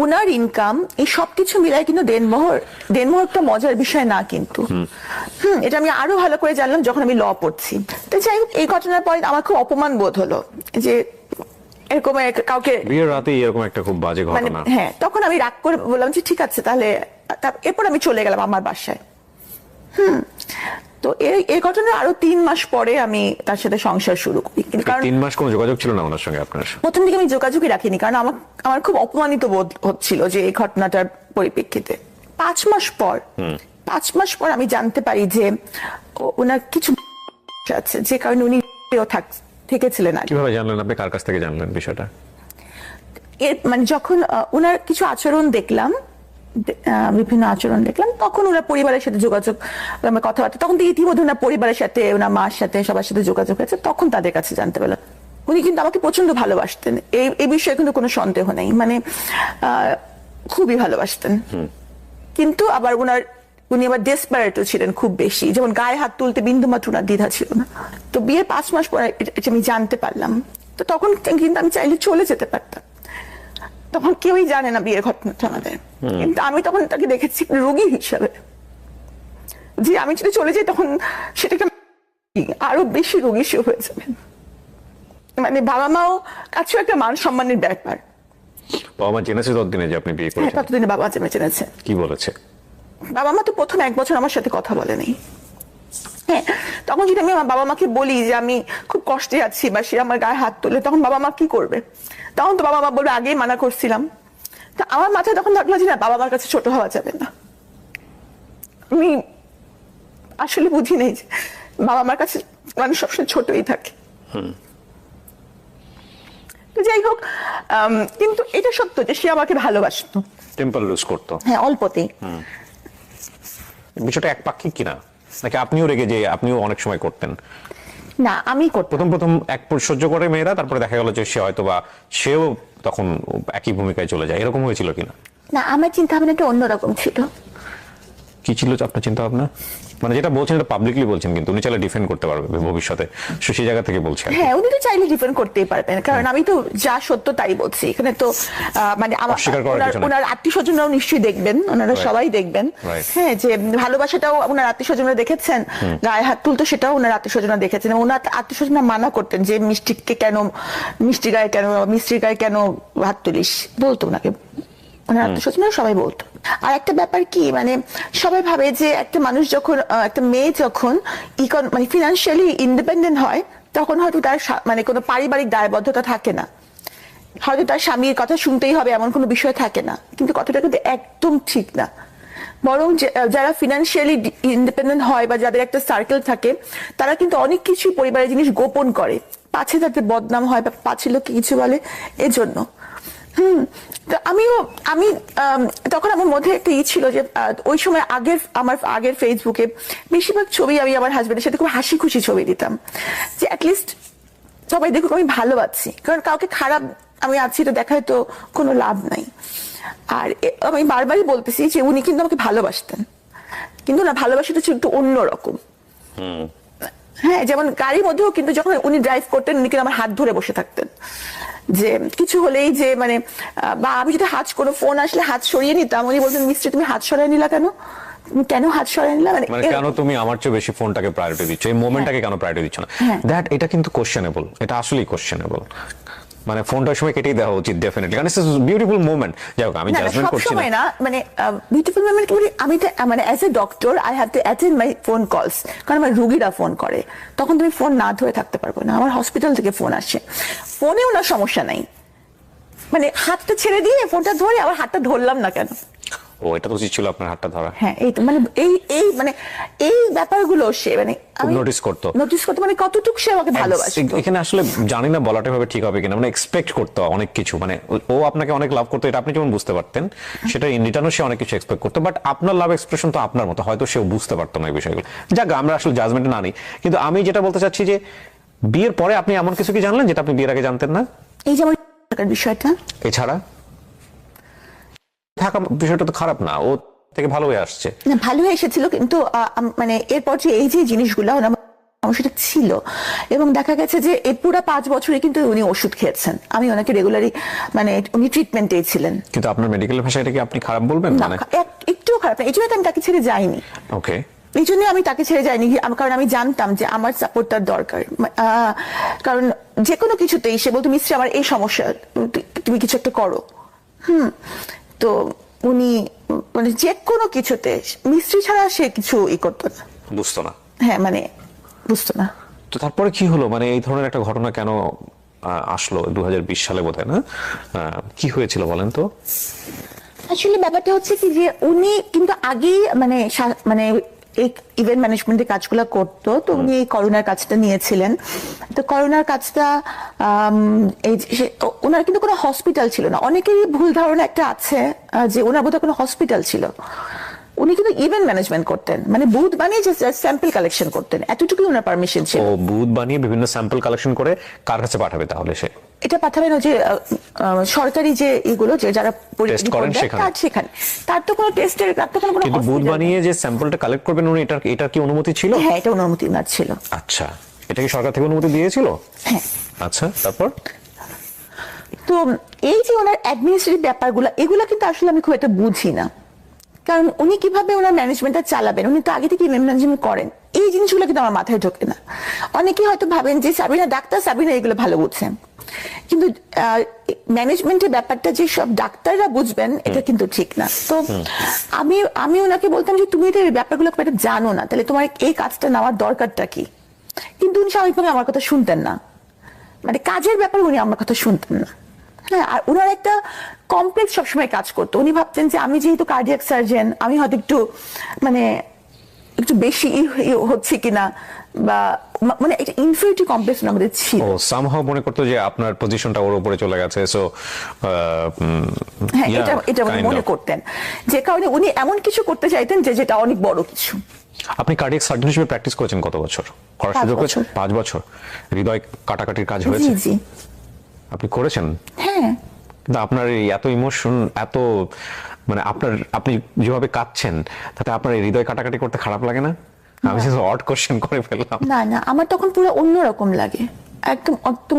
ওনার ইনকাম, এই সবকিছু মিলাই কিন্তু দেনমোহর একটা মজার বিষয় না কিন্তু। এটা আমি আরো ভালো করে জানলাম যখন আমি ল পড়ছি। তো যাই হোক, এই ঘটনার পরে আমার খুব অপমান বোধ হলো যে এরকম কাউকে বিয়ের রাতে এরকম একটা খুব বাজে মানে, ঘটনা। হ্যাঁ, তখন আমি রাগ করে বললাম যে ঠিক আছে তাহলে। এরপর আমি চলে গেলাম আমার বাসায়। তো এই ঘটনার আরো 3 মাস পরে আমি তার সাথে সংসার শুরু করি। কারণ 3 মাস কোনো যোগাযোগ ছিল না ওনার সঙ্গে আপনার? প্রথম দিকে আমি যোগাযোগই রাখিনি, কারণ আমার খুব অপমানিত বোধ হচ্ছিল যে এই ঘটনাটার পরিপ্রেক্ষিতে। 5 মাস পর আমি জানতে পারি যে ওনার কিছু আছে, যে কারণে উনি থেকেছিলেন আগে। কিভাবে জানলেন আপনি? কার কাছ থেকে জানলেন বিষয়টা? মানে যখন ওনার কিছু আচরণ দেখলাম, বিভিন্ন আচরণ দেখলাম, তখন ওনার পরিবারের সাথে যোগাযোগ, আমার কথাবার্তা, তখন তো ইতিমধ্যে ওনার পরিবারের সাথে, ওনার মার সাথে, সবার সাথে যোগাযোগ হয়েছে, তখন তাদের কাছে জানতে পারলাম। উনি কিন্তু আমাকে প্রচন্ড ভালোবাসতেন, এই বিষয়ে কিন্তু কোনো সন্দেহ নেই, মানে খুবই ভালোবাসতেন। কিন্তু আবার উনি আবার ডেসপারেটও ছিলেন খুব বেশি, যেমন গায়ে হাত তুলতে বিন্দুমাত্র ওনার দ্বিধা ছিল না। তো বিয়ের 5 মাস পরে এটা আমি জানতে পারলাম। তো তখন কিন্তু আমি চাইলে চলে যেতে পারতাম, তখন কেউই জানে না বিয়ের ঘটনাটা আমাদের। কিন্তু আমি তখন তাকে দেখেছি রোগী হিসাবে, যে আমি যদি চলে যাই তখন সেটা আরো বেশি রোগী হয়ে যাবে। মানে বাবা মাও কাছেও একটা মান সম্মানের ব্যাপার। বাবা মা জেনেছে ততদিনে যে আপনি বিয়ে হ্যাঁ, করেছেন? ততদিনে বাবা জেনেছে। কি বলেছে? বাবা মা তো প্রথম 1 বছর আমার সাথে কথা বলেনি। হ্যাঁ, তখন যদি আমি আমার বাবা মাকে বলি যে আমি খুব কষ্টে আছি, বা সে আমার গায়ে হাত তোলে, তখন বাবা মা কি করবে? তখন তো বাবা মা বলবে আগেই মানা করছিলাম। তা আমার মাথায় তখন লাগলো যে না, বাবা মার কাছে ছোট হওয়া যাবে না। আমি আসলে বুঝি নেই যে বাবা মার কাছে মানুষ সবসময় ছোটই থাকে। তো যাই হোক, কিন্তু এটা সত্য যে সে আমাকে ভালোবাসতো। টেম্পার লুজ করতো? হ্যাঁ, অল্পতেই। বিষয়টা একপাক্ষিক কিনা, নাকি আপনিও রেগে যে আপনিও অনেক সময় করতেন? না, আমি করতাম। প্রথম এক সহ্য করে মেয়েরা, তারপরে দেখা গেল যে সে হয়তো বা সেও তখন একই ভূমিকায় চলে যায়, এরকম হয়েছিল কিনা? না, আমার চিন্তা ভাবনাটা অন্যরকম ছিল। কি ছিল আপনার চিন্তা ভাবনা? মানে যেটা বলছেন এটা পাবলিকলি বলছেন, কিন্তু উনি চাইলে ডিফেন্ড করতে পারবে ভবিষ্যতে, সেই জায়গা থেকে বলছেন। হ্যাঁ, উনি তো চাইলে ডিফেন্ড করতেই পারবেন, কারণ আমি তো যা সত্য তাই বলছি এখানে। তো মানে ওনার আত্মীয় স্বজনরাও নিশ্চয়ই দেখবেন, ওনারা সবাই দেখবেন। হ্যাঁ, যে ভালোবাসাটাও ওনার আত্মীয় স্বজনরা দেখেছেন, গায়ে হাত তুলতো সেটাও ওনার আত্মীয় স্বজনরা দেখেছেন। ওনার আত্মীয় স্বজনরা মানা করতেন যে মিষ্টির গায়ে কেন হাত তুলিস, বলতো ওনাকে। ওনার আত্মীয় স্বজনরা সবাই বলতো। আর একটা ব্যাপার কি, মানে সবাই ভাবে যে একটা মানুষ যখন, একটা মেয়ে যখন মানে ফিনান্সিয়ালি ইন্ডিপেন্ডেন্ট হয়, তখন হয়তো তার মানে কোনো পারিবারিক দায়বদ্ধতা থাকে না, হয়তো তার স্বামীর কথা শুনতেই হবে এমন কোনো বিষয় থাকে না। কিন্তু কথাটা কিন্তু একদম ঠিক না। বরং যারা ফিনান্সিয়ালি ইন্ডিপেন্ডেন্ট হয় বা যাদের একটা সার্কেল থাকে, তারা কিন্তু অনেক কিছু পরিবারের জিনিস গোপন করে, পাছে তাদের বদনাম হয় বা পাছে লোকে কিছু বলে, এজন্য। আমি তখন আমার মধ্যে একটা ছিল যে ওই সময় আমার আগের ফেসবুকে বেশিরভাগ ছবি আমি আমার হাজবেন্ডের সাথে খুব হাসি খুশি ছবি দিতাম, যে অ্যাটলিস্ট সবাই দেখুক আমি ভালো আছি। কারণ কাউকে খারাপ আমি আছি, এটা দেখায় তো কোনো লাভ নাই। আর আমি বারবারই বলতেছি যে উনি কিন্তু আমাকে ভালোবাসতেন, কিন্তু না, ভালোবাসাটা ছিল একটু অন্যরকম। হ্যাঁ, যেমন গাড়ির মধ্যেও কিন্তু যখন উনি ড্রাইভ করতেন, উনি কিন্তু আমার হাত ধরে বসে থাকতেন, যে কিছু হলেই যে মানে বা আমি যদি কোনো ফোন আসলে হাত সরিয়ে নিতাম, উনি বলতেন মিস্ত্রি তুমি হাত সরিয়ে নিলা কেন, তুমি কেন হাত সরিয়ে নিলা, মানে কেন তুমি আমার চেয়ে বেশি ফোনটাকে প্রায়োরিটি দিচ্ছ, এই মোমেন্টটাকে কেন প্রায়োরিটি দিচ্ছ না, দ্যাট এটা কিন্তু কোশ্চেনেবল, এটা আসলেই কোশ্চেনেবল। মানে ফোনটার সময় কেটেই দেওয়া উচিত ডেফিনেটলি, কারণ ইটস আ বিউটিফুল মোমেন্ট। যাই হোক, আমি জাজমেন্ট করছি না, না, মানে বিউটিফুল মোমেন্ট আমি মানে as a doctor I have to attend my phone calls, কারণ আমার রোগীরা ফোন করে, তখন তুমি ফোন না ধরে থাকতে পারবো না। আমার হসপিটাল থেকে ফোন আসে, ফোনেও না সমস্যা নাই, মানে হাতটা ছেড়ে দিয়ে ফোনটা ধরে আবার হাতটা ধরলাম না কেন। ও, এটা তো উচিত ছিল আপনার হাতটা ধরা। হ্যাঁ, এই তো মানে এই ব্যাপারগুলো সে মানে নোটিস করতো, মানে কতটুকু সে আমাকে ভালোবাসে। এখানে আসলে জানি না বলাটা ভাবে ঠিক হবে কিনা, মানে এক্সপেক্ট করতো অনেক কিছু, মানে ও আপনাকে অনেক লাভ করতো, এটা আপনি যেমন বুঝতে পারতেন, সেটা ইন রিটার্নও সে অনেক কিছু এক্সপেক্ট করতো, বাট আপনার লাভ এক্সপ্রেশন তো আপনার মতো, হয়তো সেও বুঝতে পারতো না এই বিষয়গুলো। যাক, আমরা আসলে জাজমেন্টে না নিই, কিন্তু আমি যেটা বলতে চাচ্ছি যে বিয়ের পরে আপনি এমন কিছু কি জানলেন যেটা আপনি বিয়ের আগে জানতেন না? এই যে আমার বিষয়টা, এছাড়া থাকা বিষয়টা তো খারাপ না, ও থেকে ভালো হয়ে আসছে। না, ভালো হয়ে এসেছিল, কিন্তু মানে এরপর যে এই যে জিনিসগুলো আমার সেটা ছিল, এবং দেখা গেছে যে এই পুরো 5 বছরে কিন্তু উনি ওষুধ খেয়েছেন, আমি ওনাকে রেগুলারই মানে উনি ট্রিটমেন্টেই ছিলেন। কিন্তু আপনার মেডিকেল ভাষায় এটা কি আপনি খারাপ বলবেন? না, মানে একটুও খারাপ না, এই জন্য আমি তাকে ছেড়ে যাইনি। ওকে, এই জন্য আমি তাকে ছেড়ে যাইনি, কারণ আমি জানতাম যে আমার সাপোর্ট তার দরকার। কারণ যে কোনো কিছুতেই সে বলতো মিস্ত্রি আমার এই সমস্যা, তুমি কিছু একটা করো। তো উনি মানে যে কোনো কিছুতে মিস্ত্রি ছাড়া সে কিছু করতো না, বুঝতো না। হ্যাঁ, মানে বুঝতো না। তো তারপরে কি হলো, মানে এই ধরনের একটা ঘটনা কেন আসলো 2020 সালে বোধহয়, না? কি হয়েছিল বলেন তো? আসলে ব্যাপারটা হচ্ছে কি যে উনি কিন্তু আগেই মানে এই ইভেন্ট ম্যানেজমেন্টের কাজগুলো করতো, তো উনি এই করোনার কাজটা নিয়েছিলেন। তো করোনার কাজটা ওনার কিন্তু কোনো হসপিটাল ছিল না, অনেকেরই ভুল ধারণা একটা আছে যে ওনার বোধহয় কোনো হসপিটাল ছিল। উনি কিন্তু ইভেন্ট ম্যানেজমেন্ট করতেন, মানে বুথ বানিয়ে যে স্যাম্পল কালেকশন করতেন, এতটুকুই ওনার পারমিশন ছিল। ও, বুথ বানিয়ে বিভিন্ন স্যাম্পল কালেকশন করে কার কাছে পাঠাবে তাহলে সে? এটা পাঠাবেন যে সরকারি যে এগুলো যে যারা সেখানে, তার তো কোনো টেস্টের, তার তো কোনো কিন্তু বুথ বানিয়ে যে স্যাম্পলটা কালেক্ট করবেন উনি, এটা কি অনুমতি ছিল? হ্যাঁ, এটা অনুমতি না ছিল। আচ্ছা, এটা কি সরকার থেকে অনুমতি দিয়েছিল? হ্যাঁ। আচ্ছা, তারপর? তো এই যে ওনার অ্যাডমিনিস্ট্রেটিভ ব্যাপারগুলো, এগুলো কিন্তু আসলে আমি খুব একটা বুঝি না, কারণ উনি কিভাবে ওনার ম্যানেজমেন্টটা চালাবেন, উনি তো আগে থেকে ম্যানেজমেন্ট করেন, এই জিনিসগুলো কিন্তু আমার মাথায় ঢোকে না। অনেকেই হয়তো ভাবেন যে সাবিনা ডাক্তার, সাবিনা এগুলো ভালো বুঝছেন, কিন্তু ম্যানেজমেন্টের ব্যাপারটা যে সব ডাক্তাররা বুঝবেন এটা কিন্তু ঠিক না। তো আমি ওনাকে বলতাম যে তুমি তো এই ব্যাপারগুলো খুব একটা জানো না, তাহলে তোমার এই কাজটা নেওয়ার দরকারটা কি? কিন্তু উনি স্বাভাবিকভাবে আমার কথা শুনতেন না, মানে কাজের ব্যাপারে উনি আমার কথা শুনতেন না। হ্যাঁ, আর ওনার একটা কমপ্লেক্স সবসময় কাজ করতো, উনি ভাবতেন যে আমি যেহেতু কার্ডিয়াক সার্জন, আমি হয়তো একটু বেশি হচ্ছে কিনা, বা মানে একটা ইনফিরিটি কমপ্লেক্স আমাদের ছিল। ও সামহাউ মনে করতো যে আপনার পজিশনটা ওর উপরে চলে গেছে, সো হ্যাঁ, এটা উনি মনে করতেন, যে কারণে উনি এমন কিছু করতে চাইতেন যেটা অনেক বড় কিছু। আপনি কার্ডিয়াক সার্জন হিসেবে প্র্যাকটিস করেছেন কত বছর? করার সুযোগ হয়েছে? 5 বছর। হৃদয় কাটাকাটির কাজ হয়েছে? জি, আপনি করেছেন? হ্যাঁ। কিন্তু আপনার এই এত ইমোশন, এত মানে আপনি যেভাবে কাঁদছেন, তাতে আপনার এই হৃদয় কাটাকাটি করতে খারাপ লাগে না? আমি শুধু অড কোশ্চেন করে ফেললাম। না, না, আমার তখন পুরো অন্যরকম লাগে, একদম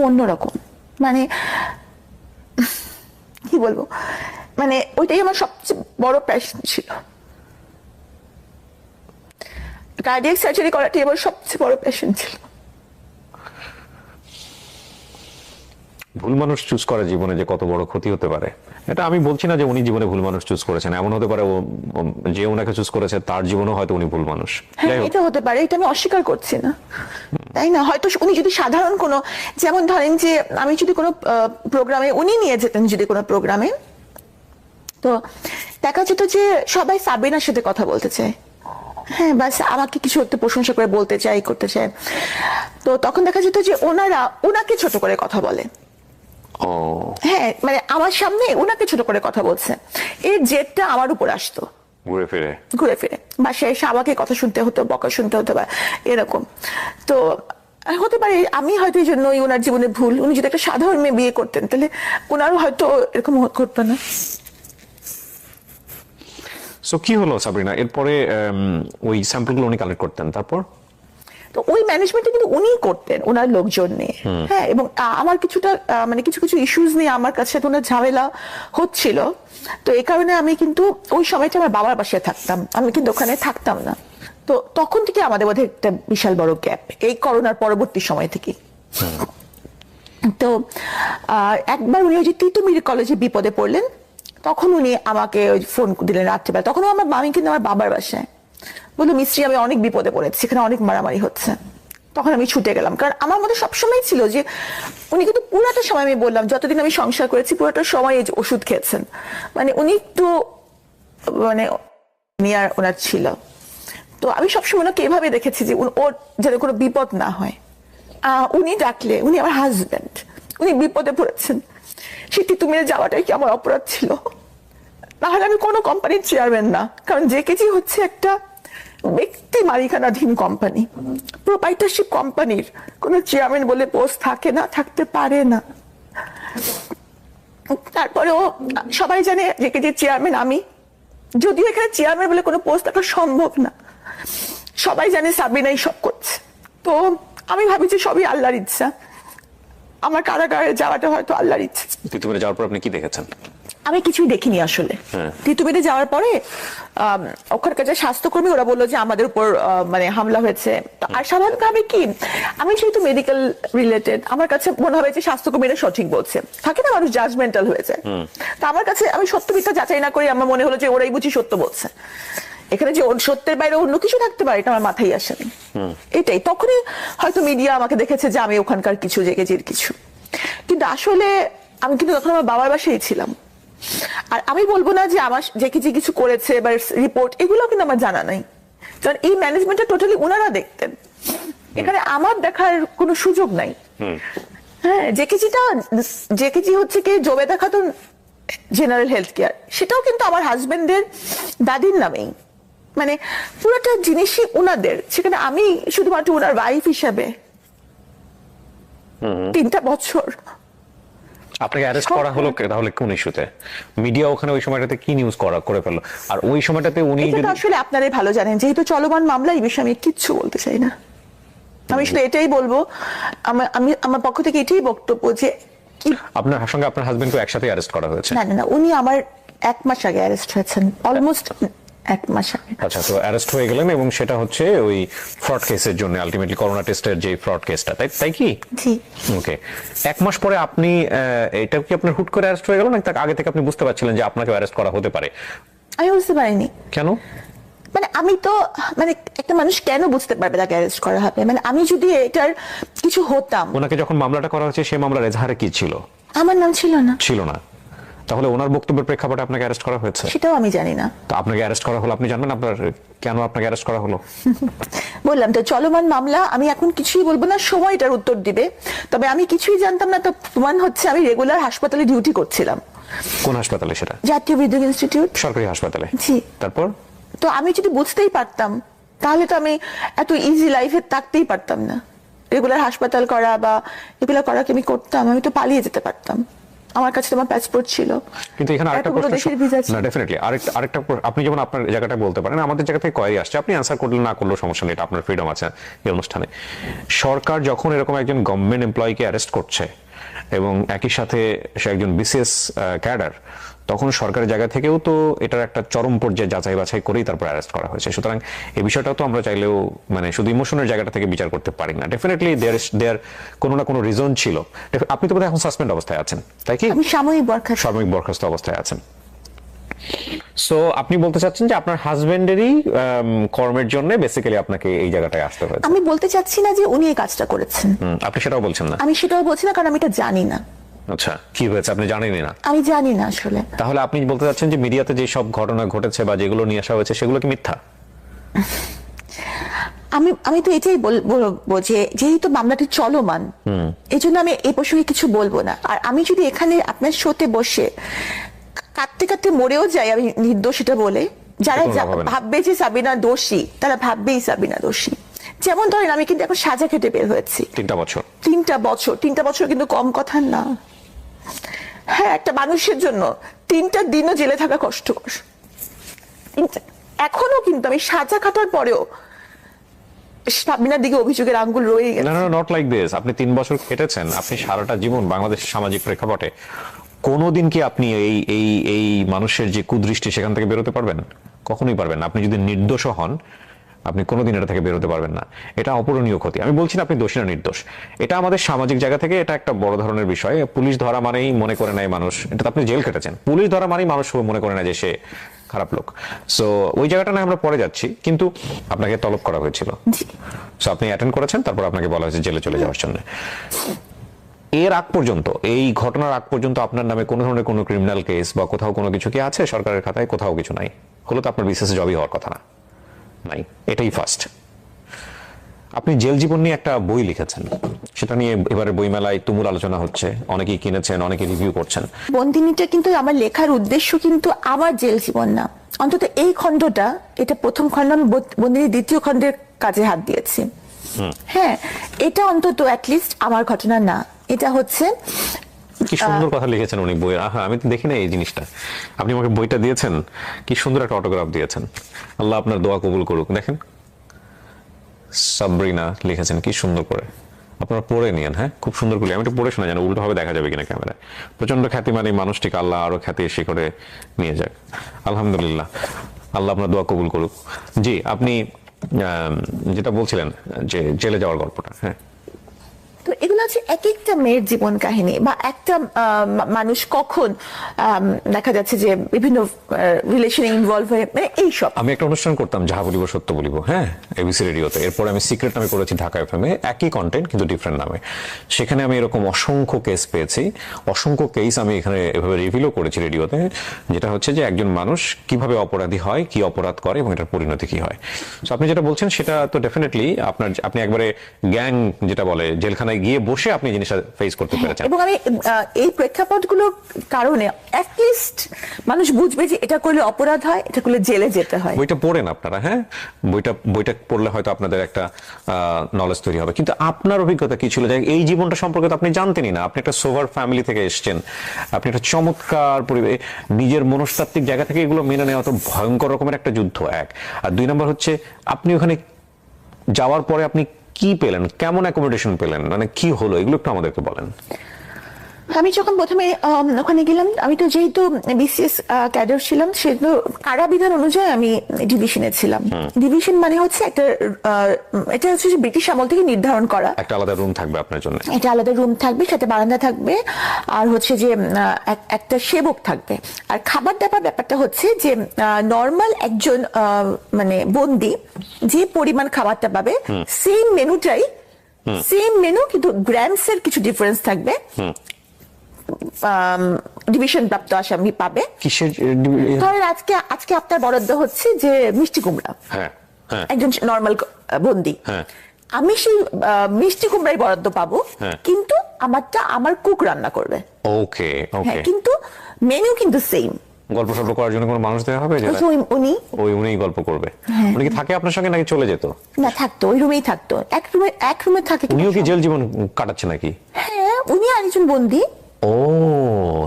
অন্যরকম, মানে কি বলবো, মানে ওইটাই আমার সবচেয়ে বড় প্যাশন ছিল। কার্ডিয়াক সার্জারি করাটাই আমার সবচেয়ে বড় প্যাশন ছিল। ভুল মানুষ চুজ করা জীবনে যে কত বড় ক্ষতি হতে পারে, এটা আমি বলছি না যে উনি জীবনে ভুল মানুষ চুজ করেছেন, এমন হতে পারে যে ওনাকে চুজ করেছে তার জীবনেও হয়তো উনি ভুল মানুষ। হ্যাঁ, এটা হতে পারে, এটা আমি অস্বীকার করছি না, তাই না? হয়তো উনি যদি সাধারণ কোনো, যেমন ধরেন যে আমি যদি কোনো প্রোগ্রামে উনি নিয়ে যেতেন, যদি কোনো প্রোগ্রামে, তো দেখা যেত যে সবাই সাবিনার সাথে কথা বলতে চায়, হ্যাঁ, বাস আমাকে কিছু একটা প্রশংসা করে বলতে চায়, করতে চায়, তো তখন দেখা যেত যে ওনারা ওনাকে ছোট করে কথা বলে। হ্যাঁ, মানে আমার সামনে ওনাকে ছোট করে কথা বলছে, এই জেদটা আমার উপর আসতো ঘুরে ফিরে, বাসায় এসে আমাকে কথা শুনতে হতো, বকা শুনতে হতো, বা এরকম। তো হতে পারে আমি হয়তো এই জন্যই ওনার জীবনে ভুল। উনি যদি একটা সাধারণ মেয়ে বিয়ে করতেন তাহলে ওনারও হয়তো এরকম ঘটতো না। সো কি হলো সাবরিনা, এরপরে ওই স্যাম্পলগুলো উনি কালেক্ট করতেন, তারপর? তো ওই ম্যানেজমেন্টটা কিন্তু উনিই করতেন ওনার লোকজন নিয়ে। হ্যাঁ, এবং আমার কিছুটা মানে কিছু কিছু ইস্যুস নিয়ে আমার কাছে ওনার ঝামেলা হচ্ছিল। তো এই কারণে আমি কিন্তু ওই সময়টা আমার বাবার বাসায় থাকতাম, আমি কিন্তু ওখানে থাকতাম না। তো তখন থেকে আমাদের মধ্যে একটা বিশাল বড় গ্যাপ, এই করোনার পরবর্তী সময় থেকে। তো একবার উনি ওই যে তিতুমির কলেজে বিপদে পড়লেন, তখন উনি আমাকে ওই ফোন দিলেন রাত্রিবেলা। তখন আমার মামি কিন্তু আমার বাবার বাসায় বললো, মিস্ত্রি আমি অনেক বিপদে পড়েছি, এখানে অনেক মারামারি হচ্ছে। তখন আমি ছুটে গেলাম, কারণ আমার মধ্যে সবসময় ছিল যে উনি কিন্তু পুরাটা সময়, আমি বললাম যতদিন আমি সংসার করেছি পুরাটা সময় এই যে ওষুধ খেয়েছেন, মানে উনি একটু মানে নিয়ার ওনার ছিল। তো আমি সবসময় ওনাকে এভাবে দেখেছি যে ওর যেন কোনো বিপদ না হয়। উনি ডাকলে, উনি আমার হাজব্যান্ড, উনি বিপদে পড়েছেন, সেটি তুমি যাওয়াটাই কি আমার অপরাধ ছিল? তাহলে আমি কোনো কোম্পানির চেয়ারম্যান না, কারণ জেকেজি হচ্ছে একটা ব্যক্তি মালিকানাধীন কোম্পানি। প্রোপাইটারশিপ কোম্পানির কোনো চেয়ারম্যান বলে পোস্ট থাকে না, থাকতে পারে না। তারপরেও সবাই জানে জেকেজির চেয়ারম্যান আমি, যদিও এখানে চেয়ারম্যান বলে কোনো পোস্ট থাকা সম্ভব না। সবাই জানে সাবিনাই সব করছে। তো আমি ভাবি যে সবই আল্লাহর ইচ্ছা, আমার কারাগারে যাওয়াটা হয়তো আল্লাহর ইচ্ছা। তিতুমিরে যাওয়ার পর আপনি কি দেখেছেন? আমি কিছুই দেখিনি আসলে। তিতুমিরে যাওয়ার পরে ওখানকার যে স্বাস্থ্যকর্মী ওরা বললো যে আমাদের উপর মানে হামলা হয়েছে। আর স্বাভাবিকভাবে কি, আমি যেহেতু মেডিকেল রিলেটেড, আমার কাছে মনে হবে যে স্বাস্থ্যকর্মীরা সঠিক বলছে, থাকে না মানুষ জাজমেন্টাল হয়ে যায়। তা আমার কাছে, আমি সত্য মিথ্যা যাচাই না করি, আমার মনে হলো যে ওরাই বুঝি সত্য বলছে। এখানে যে সত্যের বাইরে অন্য কিছু থাকতে পারে এটা আমার মাথায় আসেনি। এটাই তখনই হয়তো মিডিয়া আমাকে দেখেছে যে আমি ওখানকার কিছু জেকেজির কিছু, কিন্তু আসলে আমি কিন্তু তখন আমার বাবার বাসায় ছিলাম। আর আমি বলবো না যে আমার জেকেজি কিছু করেছে বা রিপোর্ট, এগুলো কিন্তু আমার জানা নাই, কারণ এই ম্যানেজমেন্টটা টোটালি ওনারা দেখতেন, এখানে আমার দেখার কোনো সুযোগ নাই। হ্যাঁ, জেকেজি হচ্ছে কি Jobeda Khatun general health care, সেটাও কিন্তু আমার হাজবেন্ডের দাদির নামেই, মানে পুরোটা জিনিসই ওনাদের। সেখানে আমি শুধুমাত্র ওনার ওয়াইফ হিসাবে 3টা বছর। আপনাকে অ্যারেস্ট করা হলো তাহলে কোন ইস্যুতে? মিডিয়া ওখানে ওই সময়টাতে কি নিউজ করে ফেললো? আর ওই সময়টাতে উনি এটা আসলে আপনারাই ভালো জানেন, যেহেতু চলমান মামলা, এই বিষয়ে আমি কিচ্ছু বলতে চাই না। আমি শুধু এটাই বলবো, আমি আমার পক্ষ থেকে এটাই বক্তব্য যে আপনার সঙ্গে আপনার হাজবেন্ডকে একসাথে অ্যারেস্ট করা হয়েছে? না না না, উনি আমার 1 মাস আগে অ্যারেস্ট হয়েছেন, অলমোস্ট 1 মাস আগে। আচ্ছা, তো অ্যারেস্ট হয়ে গেলেন এবং সেটা হচ্ছে ওই ফ্রড কেসের জন্য, আলটিমেটলি করোনা টেস্টের যে ফ্রড কেসটা, তাই কি? জি। ওকে, 1 মাস পরে আপনি, এটা কি আপনার হুট করে অ্যারেস্ট হয়ে গেল, নাকি তার আগে থেকে আপনি বুঝতে পারছিলেন যে আপনাকে অ্যারেস্ট করা হতে পারে? আমি বুঝতে পারিনি। কেন? মানে আমি তো, মানে একটা মানুষ কেন বুঝতে পারবে তাকে অ্যারেস্ট করা হবে? মানে আমি যদি এটার কিছু হতাম। ওনাকে যখন মামলাটা করা হয়েছে সেই মামলার এজাহারে কি ছিল? আমার নাম ছিল না। ছিল না? তাহলে ওনার বক্তব্যের প্রেক্ষাপটে আপনাকে অ্যারেস্ট করা হয়েছে? সেটাও আমি জানি না। তো আপনাকে অ্যারেস্ট করা হলো, আপনি জানবেন আপনার কেন আপনাকে অ্যারেস্ট করা হলো? বললাম তো চলমান মামলা, আমি এখন কিছুই বলবো না, সময় এটার উত্তর দিবে। তবে আমি কিছুই জানতাম না, তো প্রমাণ হচ্ছে আমি রেগুলার হাসপাতালে ডিউটি করছিলাম। কোন হাসপাতালে সেটা? জাতীয় বিদ্যুৎ ইনস্টিটিউট, সরকারি হাসপাতালে। জি। তারপর? তো আমি যদি বুঝতেই পারতাম তাহলে তো আমি এত ইজি লাইফে থাকতেই পারতাম না। রেগুলার হাসপাতাল করা বা এগুলো করা কি আমি করতাম? আমি তো পালিয়ে যেতে পারতাম, আমার কাছে তোমার পাসপোর্ট ছিল। কিন্তু এখানে আরেকটা প্রশ্ন, দেশের ভিসা ছিল। না ডেফিনেটলি আরেকটা আপনি যেমন আপনার জায়গাটা বলতে পারেন, আমাদের জায়গা থেকে কোয়ারি আসছে, আপনি আনসার করলে না করলেও সমস্যা নেই, এটা আপনার ফ্রিডম আছে এই অনুষ্ঠানে। সরকার যখন এরকম একজন গভর্নমেন্ট এমপ্লয়িকে অ্যারেস্ট করছে এবং একই সাথে সে একজন বিসিএস ক্যাডার, তখন সরকারের জায়গা থেকেও তো এটার একটা চরম পর্যায়ে যাচাই বাছাই করেই তারপর অ্যারেস্ট করা হয়েছে। সুতরাং এই বিষয়টাও তো আমরা চাইলেও মানে শুধু ইমোশনের জায়গাটা থেকে বিচার করতে পারি না। ডেফিনেটলি দেয়ার কোনো না কোনো রিজন ছিল। আপনি তো বোধহয় এখন সাসপেন্ড অবস্থায় আছেন, তাই কি? আমি সাময়িক বরখাস্ত অবস্থায় আছেন। সো আপনি বলতে চাচ্ছেন যে আপনার হাজবেন্ডেরই কর্মের জন্য বেসিক্যালি আপনাকে এই জায়গাটায় আসতে হয়েছে? আমি বলতে চাচ্ছি না যে উনি এই কাজটা করেছেন। আপনি সেটাও বলছেন না? আমি সেটাও বলছি না, কারণ আমি এটা জানি না। আচ্ছা, কি হয়েছে আপনি জানেনই না? আমি জানি না আসলে। তাহলে আপনি বলতে চাচ্ছেন যে মিডিয়াতে যে সব ঘটনা ঘটেছে বা যেগুলো নিয়ে আসা হয়েছে সেগুলো কি মিথ্যা? আমি তো এটাই বলবো যে যেহেতু মামলাটি চলমান, এই জন্য আমি এই প্রসঙ্গে কিছু বলবো না। আর আমি যদি এখানে আপনার শোতে বসে কাঁদতে কাঁদতে মরেও যাই আমি নির্দোষ এটা বলে, যারা ভাববে যে সাবিনা দোষী তারা ভাববেই সাবিনা দোষী। যেমন ধরেন আমি কিন্তু এখন সাজা খেটে বের হয়েছি 3টা বছর। 3টা বছর কিন্তু কম কথা না। হ্যাঁ, একটা মানুষের জন্য 3টা দিনও জেলে থাকা কষ্টকর। এখনো কিন্তু আমি সাজা খাটার পরেও সাবিনার দিকে অভিযোগের আঙ্গুল রয়ে গেছে। না না, নট লাইক দিস। আপনি 3 বছর কেটেছেন, আপনি সারাটা জীবন বাংলাদেশের সামাজিক প্রেক্ষাপটে কোনোদিন কি আপনি এই এই এই মানুষের যে কুদৃষ্টি সেখান থেকে বেরোতে পারবেন? কখনোই পারবেন না। আপনি যদি নির্দোষ হন, আপনি কোনোদিন এটা থেকে বেরোতে পারবেন না। এটা অপূরণীয় ক্ষতি। আমি বলছি না আপনি দোষী না নির্দোষ, এটা আমাদের সামাজিক জায়গা থেকে এটা একটা বড় ধরনের বিষয়। পুলিশ ধরা মানেই মনে করে নেয় মানুষ, এটা তো আপনি জেল কেটেছেন, পুলিশ ধরা মানেই মানুষ মনে করে না যে সে খারাপ লোক। সো ওই জায়গাটা না আমরা পরে যাচ্ছি, কিন্তু আপনাকে তলব করা হয়েছিল, সো আপনি অ্যাটেন্ড করেছেন, তারপর আপনাকে বলা হয়েছে জেলে চলে যাওয়ার জন্য। এর আগ পর্যন্ত, এই ঘটনার আগ পর্যন্ত আপনার নামে কোনো ধরনের কোনো ক্রিমিনাল কেস বা কোথাও কোনো কিছু কি আছে সরকারের খাতায়? কোথাও কিছু নাই। হলো তো আপনার বিশেষ জবই হওয়ার কথা না, নাই, এটাই ফার্স্ট। আপনি জেল জীবন নিয়ে একটা বই লিখেছেন, সেটা নিয়ে এবারে বইমেলায় তুমুল আলোচনা হচ্ছে, অনেকেই কিনেছেন, অনেকে রিভিউ করছেন। বন্দিনীটা কিন্তু আমার লেখার উদ্দেশ্য কিন্তু আমার জেল জীবন না, অন্তত এই খণ্ডটা, এটা প্রথম খণ্ড, আমি বন্দিনীর দ্বিতীয় খণ্ডের কাজে হাত দিয়েছি। হ্যাঁ, এটা অন্তত অ্যাটলিস্ট আমার ঘটনা না, এটা হচ্ছে। কি সুন্দর কথা লিখেছেন উনি বই। আহা, আমি তো দেখি না এই জিনিসটা। আপনি আমাকে বইটা দিয়েছেন, কি সুন্দর একটা অটোগ্রাফ দিয়েছেন। আল্লাহ আপনার দোয়া কবুল করুক। দেখেন সাবরিনা লিখেছেন কি সুন্দর করে, আপনারা পড়ে নিয়েন। হ্যাঁ, খুব সুন্দর করে। আমি একটু পড়ে শোনা, জানো উল্টো ভাবে দেখা যাবে কিনা ক্যামেরায়। প্রচন্ড খ্যাতিমান এই মানুষটিকে আল্লাহ আরো খ্যাতি শিখরে নিয়ে যাক। আলহামদুলিল্লাহ, আল্লাহ আপনার দোয়া কবুল করুক। জি, আপনি যেটা বলছিলেন যে জেলে যাওয়ার গল্পটা। হ্যাঁ, তো এগুলো হচ্ছে এক একটা মেয়ের জীবন কাহিনী, বা একটা মানুষ কখন দেখা যাচ্ছে যে বিভিন্ন রিলেশনে ইনভলভ হয়ে, মানে এইসব। আমি একটা অনুষ্ঠান করতাম, যাহা বলিব সত্য বলিব, হ্যাঁ, এবিসি রেডিওতে। এরপর আমি সিক্রেট নামে করেছি ঢাকা এফএমে, একই কন্টেন্ট কিন্তু ডিফারেন্ট নামে। সেখানে আমি এরকম অসংখ্য কেস পেয়েছি, অসংখ্য কেস আমি এখানে এভাবে রিভিলও করেছি রেডিওতে, যেটা হচ্ছে যে একজন মানুষ কিভাবে অপরাধী হয়, কি অপরাধ করে এবং এটার পরিণতি কি হয়। তো আপনি যেটা বলছেন সেটা তো ডেফিনেটলি আপনি একবারে গ্যাং যেটা বলে জেলখানায় গিয়ে বসে আপনি জিনিসটা ফেস করতে পেরেছেন। এবং আমি এই প্রেক্ষাপটগুলোর কারণে অ্যাটলিস্ট মানুষ বুঝবে যে এটা করলে অপরাধ হয়, এটা করলে জেলে যেতে হয়। বইটা পড়েন আপনারা, হ্যাঁ, বইটা পড়লে হয়তো আপনাদের একটা নলেজ তৈরি হবে। কিন্তু আপনার অভিজ্ঞতা কি ছিল? যে এই জীবনটা সম্পর্কে তো আপনি জানতেনই না। আপনি একটা সোভার ফ্যামিলি থেকে এসেছেন, আপনি একটা চমৎকার পরিবেশ, নিজের মনস্তাত্ত্বিক জায়গা থেকে এগুলো মেনে নেওয়া তো ভয়ঙ্কর রকমের একটা যুদ্ধ, এক। আর 2 নম্বর হচ্ছে আপনি ওখানে যাওয়ার পরে আপনি কি পেলেন, কেমন অ্যাকোমোডেশন পেলেন, মানে কি হলো, এগুলো একটু আমাদেরকে বলেন। আমি যখন প্রথমে ওখানে গেলাম, আমি তো যেহেতু বিসিএস ক্যাডার ছিলাম, সেহেতু কারাবিধান অনুযায়ী আমি ডিভিশনে ছিলাম। ডিভিশন মানে হচ্ছে একটা, এটা হচ্ছে যে ব্রিটিশ আমল থেকে নির্ধারণ করা একটা আলাদা রুম থাকবে আপনার জন্য, এটা আলাদা রুম থাকবে, সাথে বারান্দা থাকবে, আর হচ্ছে যে একটা সেবক থাকবে। আর খাবার দাবার ব্যাপারটা হচ্ছে যে নর্মাল একজন মানে বন্দি যে পরিমাণ খাবারটা পাবে, সেম মেনুটাই, সেম মেনু, কিন্তু গ্রামস এর কিছু ডিফারেন্স থাকবে। ডিভিশন প্রাপ্ত আসামি পাবে। কিসের? ধরেন আজকে আপনার বরাদ্দ হচ্ছে যে মিষ্টি কুমড়া, হ্যাঁ, হ্যাঁ, একজন নর্মাল বন্দি, হ্যাঁ, আমি সেই মিষ্টি কুমড়াই বরাদ্দ পাবো, হ্যাঁ, কিন্তু আমারটা আমার কুক রান্না করবে। ওকে, হ্যাঁ, ওকে। কিন্তু মেনু কিন্তু সেম। গল্প সল্প করার জন্য কোনো মানুষ দেওয়া হবে? উনিই গল্প করবে। উনি কি থাকে আপনার সঙ্গে নাকি চলে যেত? না, থাকতো, ওই রুমেই থাকতো, এক রুমে থাকে। উনিও কি জেল জীবন কাটাচ্ছে নাকি? হ্যাঁ, উনি আরেকজন বন্দি। ও,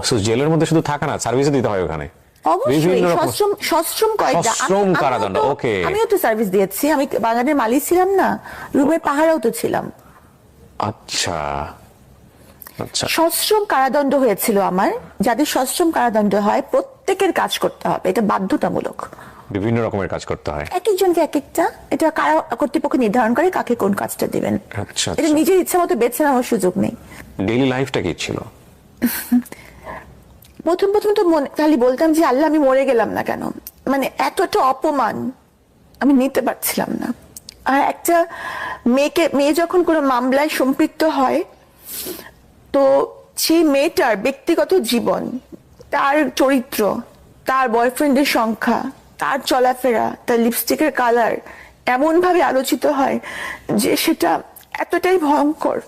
সো জেলের মধ্যে শুধু থাকা না, সার্ভিসও দিতে হয় ওখানে। অবশ্যই সশ্রম কয়টা, সশ্রম কারাদণ্ড, ওকে। আমিও তো সার্ভিস দিয়েছি, আমি বাগানের মালিক ছিলাম না, রুমের পাহারাও তো ছিলাম। আচ্ছা, আচ্ছা। সশ্রম কারাদণ্ড হয়েছিল আমার। যাদের সশ্রম কারাদণ্ড হয় প্রত্যেকের কাজ করতে হবে, এটা বাধ্যতামূলক। বিভিন্ন রকমের কাজ করতে হয়, এক একজনকে এক একটা, এটা কারা কর্তৃপক্ষ নির্ধারণ করে কাকে কোন কাজটা দিবেন। আচ্ছা, এটা নিজের ইচ্ছা মতো বেছে নেওয়ার সুযোগ নেই। ডেইলি লাইফটা কি ছিল? প্রথম তো খালি বলতাম যে আল্লাহ, আমি মরে গেলাম না কেন, মানে এতটা অপমান আমি নিতে পারছিলাম না। আর একটা মেয়ে যখন কোনো মামলায় সম্পৃক্ত হয়, তো সেই মেয়েটার ব্যক্তিগত জীবন, তার চরিত্র, তার বয়ফ্রেন্ডের সংখ্যা, তার চলাফেরা, তার লিপস্টিকের কালার এমন ভাবে আলোচিত হয় যে সেটা এতটাই ভয়ঙ্কর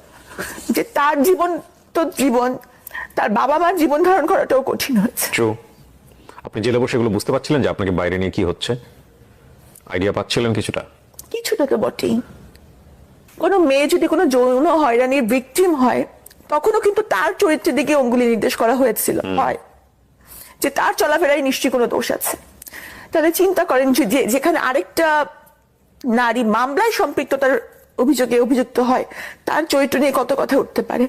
যে তার জীবন তো জীবন, তার বাবা মার জীবন ধারণ করাটাও কঠিন হয়েছে। আপনি জেলে বসে এগুলো বুঝতে পারছিলেন যে আপনাকে বাইরে নিয়ে কি হচ্ছে? আইডিয়া পাচ্ছিলেন কিছুটা? কিছুটা তো বটেই। কোনো মেয়ে যদি কোনো যৌন হয়রানির ভিকটিম হয়, তখনও কিন্তু তার চরিত্রের দিকে অঙ্গুলি নির্দেশ করা হয়েছিল, হয় যে তার চলাফেরায় নিশ্চয়ই কোনো দোষ আছে। তাহলে চিন্তা করেন যে যেখানে আরেকটা নারী মামলায় সম্পৃক্ততার অভিযোগে অভিযুক্ত হয়, তার চরিত্র নিয়ে কত কথা উঠতে পারে।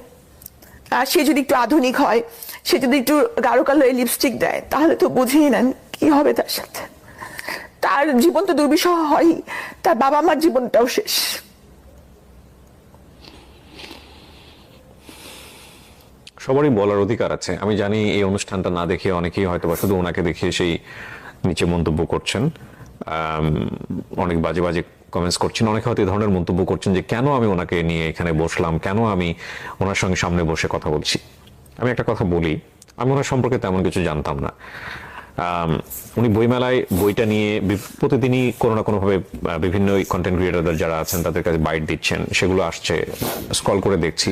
আর সে যদি একটু আধুনিক হয়, সে যদি একটু গাঢ় কালারের লিপস্টিক দেয়, তাহলে তো বুঝেই নেন কি হবে তার সাথে। তার জীবন তো দুর্বিষহ হয়, তার বাবা মার জীবনটাও শেষ। সবারই বলার অধিকার আছে। আমি জানি এই অনুষ্ঠানটা না দেখে অনেকেই হয়তো বা শুধু ওনাকে দেখিয়ে সেই নিচে মন্তব্য করছেন, অনেক বাজে বাজে কমেন্টস করছেন, অনেকে হয়তো এই ধরনের মন্তব্য করছেন যে কেন আমি ওনাকে নিয়ে এখানে বসলাম, কেন আমি ওনার সঙ্গে সামনে বসে কথা বলছি। আমি একটা কথা বলি, আমি ওনার সম্পর্কে তেমন কিছু জানতাম না। উনি বইমেলায় বইটা নিয়ে প্রতিদিনই কোনো না কোনোভাবে বিভিন্ন কন্টেন্ট ক্রিয়েটরদের যারা আছেন তাদের কাছে বাইট দিচ্ছেন, সেগুলো আসছে, স্ক্রল করে দেখছি।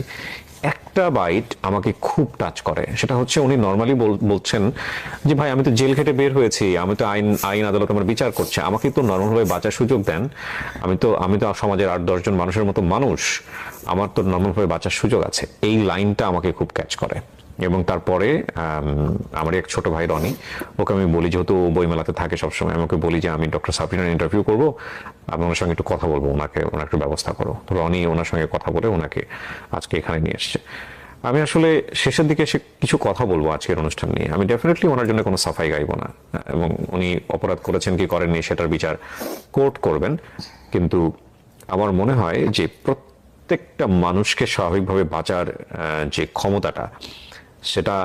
একটা বাইট আমাকে খুব টাচ করে, সেটা হচ্ছে উনি নর্মালি বলছেন যে ভাই আমি তো জেল খেটে বের হয়েছি, আমি তো আইন আদালত আমার বিচার করছে, আমাকে তো নর্মালভাবে বাঁচার সুযোগ দেন। আমি তো সমাজের 8-10 জন মানুষের মতো মানুষ, আমার তো নর্মালভাবে বাঁচার সুযোগ আছে। এই লাইনটা আমাকে খুব ক্যাচ করে। এবং তারপরে আমার এক ছোট ভাই রনি, ওকে আমি বলি, যেহেতু বইমেলাতে থাকে সবসময়, আমাকে বলি যে আমি ডক্টর সাবরিনার ইন্টারভিউ করবো, আমি ওনার সঙ্গে একটু কথা বলবো, ওনার একটু ব্যবস্থা করো। তো রনি ওনার সঙ্গে কথা বলে ওনাকে আজকে এখানে নিয়ে এসছে। আমি আসলে শেষের দিকে এসে কিছু কথা বলবো আজকের অনুষ্ঠান নিয়ে। আমি ডেফিনেটলি ওনার জন্য কোনো সাফাই গাইবো না, এবং উনি অপরাধ করেছেন কি করেননি সেটার বিচার কোর্ট করবেন। কিন্তু আমার মনে হয় যে প্রত্যেকটা মানুষকে স্বাভাবিকভাবে বাঁচার যে ক্ষমতাটা, সেটা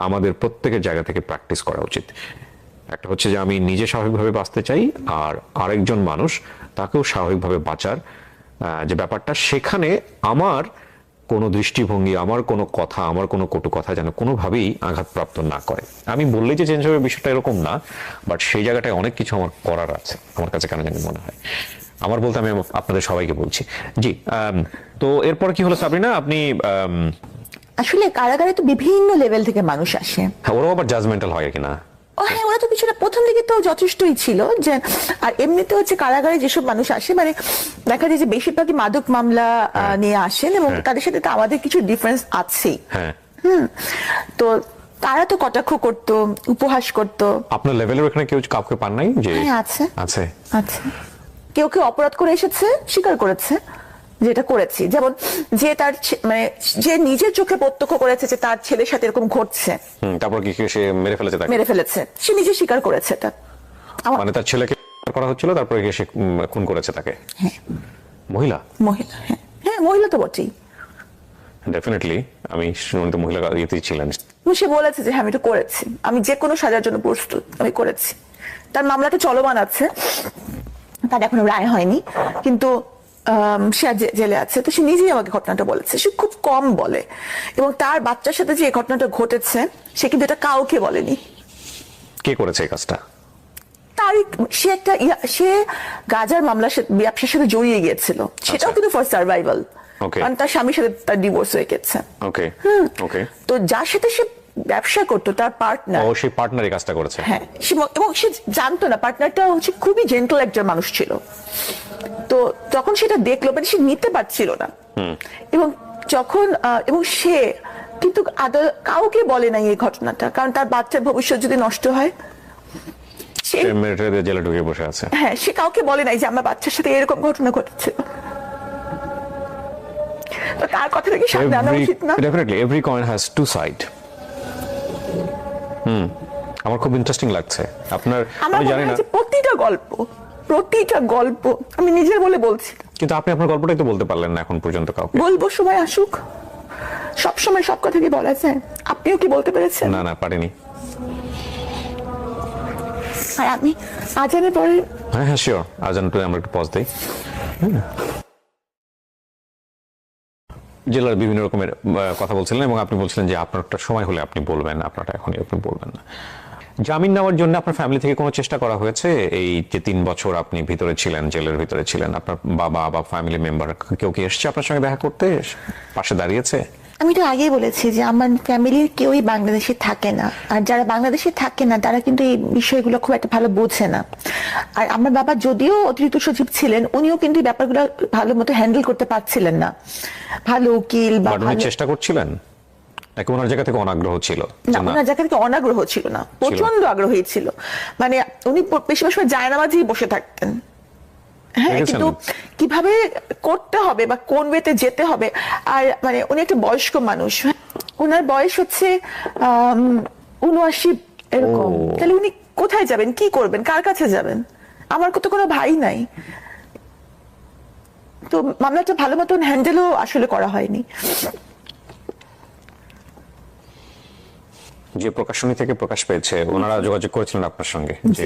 আমাদের প্রত্যেকের জায়গা থেকে প্র্যাকটিস করা উচিত। একটা হচ্ছে যে আমি নিজে স্বাভাবিকভাবে বাঁচতে চাই, আর আরেকজন মানুষ তাকেও স্বাভাবিকভাবে বাঁচার যে ব্যাপারটা, সেখানে আমার কোনো দৃষ্টিভঙ্গি, আমার কোনো কথা, আমার কোনো কটু কথা যেন কোনোভাবেই আঘাতপ্রাপ্ত না করে। আমি বললেই যে চেঞ্জ হবে বিষয়টা এরকম না, বাট সেই জায়গাটায় অনেক কিছু আমার করার আছে, আমার কাছে কেন জানি মনে হয়। আমার বলতে আমি আপনাদের সবাইকে বলছি। জি, তো এরপর কি হলো সাবরিনা? আপনি আসলে কারাগারে তো বিভিন্ন লেভেল থেকে মানুষ আসে। ওরাও আবার জাজমেন্টাল হয় কিনা? ও হ্যাঁ, ওরা তো কিছুটা প্রথম দিকে তো যথেষ্টই ছিল যে, আর এমনিতে হচ্ছে কারাগারে যেসব মানুষ আসে, মানে দেখা যায় যে বেশিরভাগই মাদক মামলা নিয়ে আসেন, এবং তাদের সাথে তো আমাদের কিছু ডিফারেন্স আছেই। হ্যাঁ, তো তারা তো কটাক্ষ করতো, উপহাস করতো। আপনার লেভেলের ওখানে কেউ কাউকে পান নাই? যে হ্যাঁ, আছে আছে আছে। কেউ কেউ অপরাধ করে এসেছে, স্বীকার করেছে যেটা করেছি। যেমন যে তার মানে যে নিজের চোখে প্রত্যক্ষ করেছে যে তার ছেলের সাথে এরকম ঘটছে, তারপর কি সে মেরে ফেলেছে? তাকে মেরে ফেলেছে, সে নিজে স্বীকার করেছে এটা। মানে তার ছেলেকে করা হচ্ছিল, তারপরে সে খুন করেছে তাকে? হ্যাঁ। মহিলা? মহিলা, হ্যাঁ হ্যাঁ, মহিলা তো বটেই। ডেফিনেটলি আমি শুনতে মহিলা ইয়েতেই ছিলেন। সে বলেছে যে হ্যাঁ আমি এটা করেছি, আমি যে কোনো সাজার জন্য প্রস্তুত, আমি করেছি। তার মামলাটা চলমান আছে, তার এখনো রায় হয়নি, কিন্তু সে জেলে আছে। তো সে নিজেই আমাকে ঘটনাটা বলেছে। সে খুব কম বলে, এবং তার বাচ্চার সাথে যে ঘটনাটা ঘটেছে সে কিন্তু এটা কাউকে বলেনি। কে করেছে এই কাজটা? তার সে একটা সে গাজার মামলার ব্যবসার সাথে জড়িয়ে গিয়েছিল, সেটাও কিন্তু ফর সার্ভাইভাল, কারণ তার স্বামীর সাথে তার ডিভোর্স হয়ে গেছে। ওকে ওকে। তো যার সাথে সে ব্যবসা করতো, তার পার্টনার, ও সেই পার্টনারই কাজটা করেছে? হ্যাঁ, এবং সে জানতো না, পার্টনারটা হচ্ছে খুবই জেন্টল একজন মানুষ ছিল। তো যখন সেটা দেখলো, মানে সে নিতে পারছিল না, এবং যখন এবং সে কিন্তু কাউকে বলে নাই এই ঘটনাটা, কারণ তার বাচ্চার ভবিষ্যৎ যদি নষ্ট হয়। সে জেলে ঢুকে বসে আছে। হ্যাঁ, সে কাউকে বলে নাই যে আমার বাচ্চার সাথে এরকম ঘটনা ঘটেছে। তো তার কথা থেকে সামনে আনা উচিত না? Definitely every coin has to side. আমার খুব ইন্টারেস্টিং লাগছে আপনার। আমি জানি না, প্রতিটা গল্প আমি নিজের বলে বলছি, কিন্তু আপনি আপনার গল্পটাই তো বলতে পারলেন না এখন পর্যন্ত কাউকে। বলবো, সময় আসুক। সব সময় সব কথা কি বলা যায়? আপনিও কি বলতে পেরেছেন? না, পারিনি। আর আমি আজানের পরে, হ্যাঁ শিওর, আজানটা আমরা একটু পজ দেই। জেলার বিভিন্ন রকমের কথা বলছিলেন, এবং আপনি বলছিলেন যে আপনার একটা সময় হলে আপনি বলবেন, আপনারটা এখনই আপনি বলবেন না। জামিন নেওয়ার জন্য আপনার ফ্যামিলি থেকে কোনো চেষ্টা করা হয়েছে? এই যে 3 বছর আপনি ভিতরে ছিলেন, জেলের ভিতরে ছিলেন, আপনার বাবা বা ফ্যামিলি মেম্বার কেউ কি এসেছে আপনার সঙ্গে দেখা করতে, পাশে দাঁড়িয়েছে? আমি তো আগেই বলেছি যে আমার ফ্যামিলির কেউই বাংলাদেশে থাকে না, আর যারা বাংলাদেশে থাকে না তারা কিন্তু এই বিষয়গুলো খুব একটা ভালো বোঝে না। আর আমার বাবা যদিও অতিরিক্ত সচিব ছিলেন, উনিও কিন্তু এই ব্যাপারগুলো ভালো মতো হ্যান্ডেল করতে পারছিলেন না। ভালো উকিল বা বাট উনি ভালো, চেষ্টা করছিলেন, নাকি ওনার জায়গা থেকে অনাগ্রহ ছিল? না, যে না, ওনার জায়গা থেকে অনাগ্রহ ছিল না, প্রচন্ড আগ্রহী ছিল। মানে উনি বেশিরভাগ সময় জায়নামাজেই বসে থাকতেন। হ্যাঁ, দেখেছেন? কিন্তু কিভাবে করতে হবে বা কোন ওয়েতে যেতে হবে, আর মানে উনি একটা বয়স্ক মানুষ, ওনার বয়স হচ্ছে 79 এরকম। ও। তাহলে উনি কোথায় যাবেন, কি করবেন, কার কাছে যাবেন? আমার তো কোনো ভাই নাই, তো মামলাটা ভালো মতন হ্যান্ডেলও আসলে করা হয়নি। যে প্রকাশনী থেকে প্রকাশ পেয়েছে ওনারা যোগাযোগ করেছিলেন আপনার সঙ্গে যে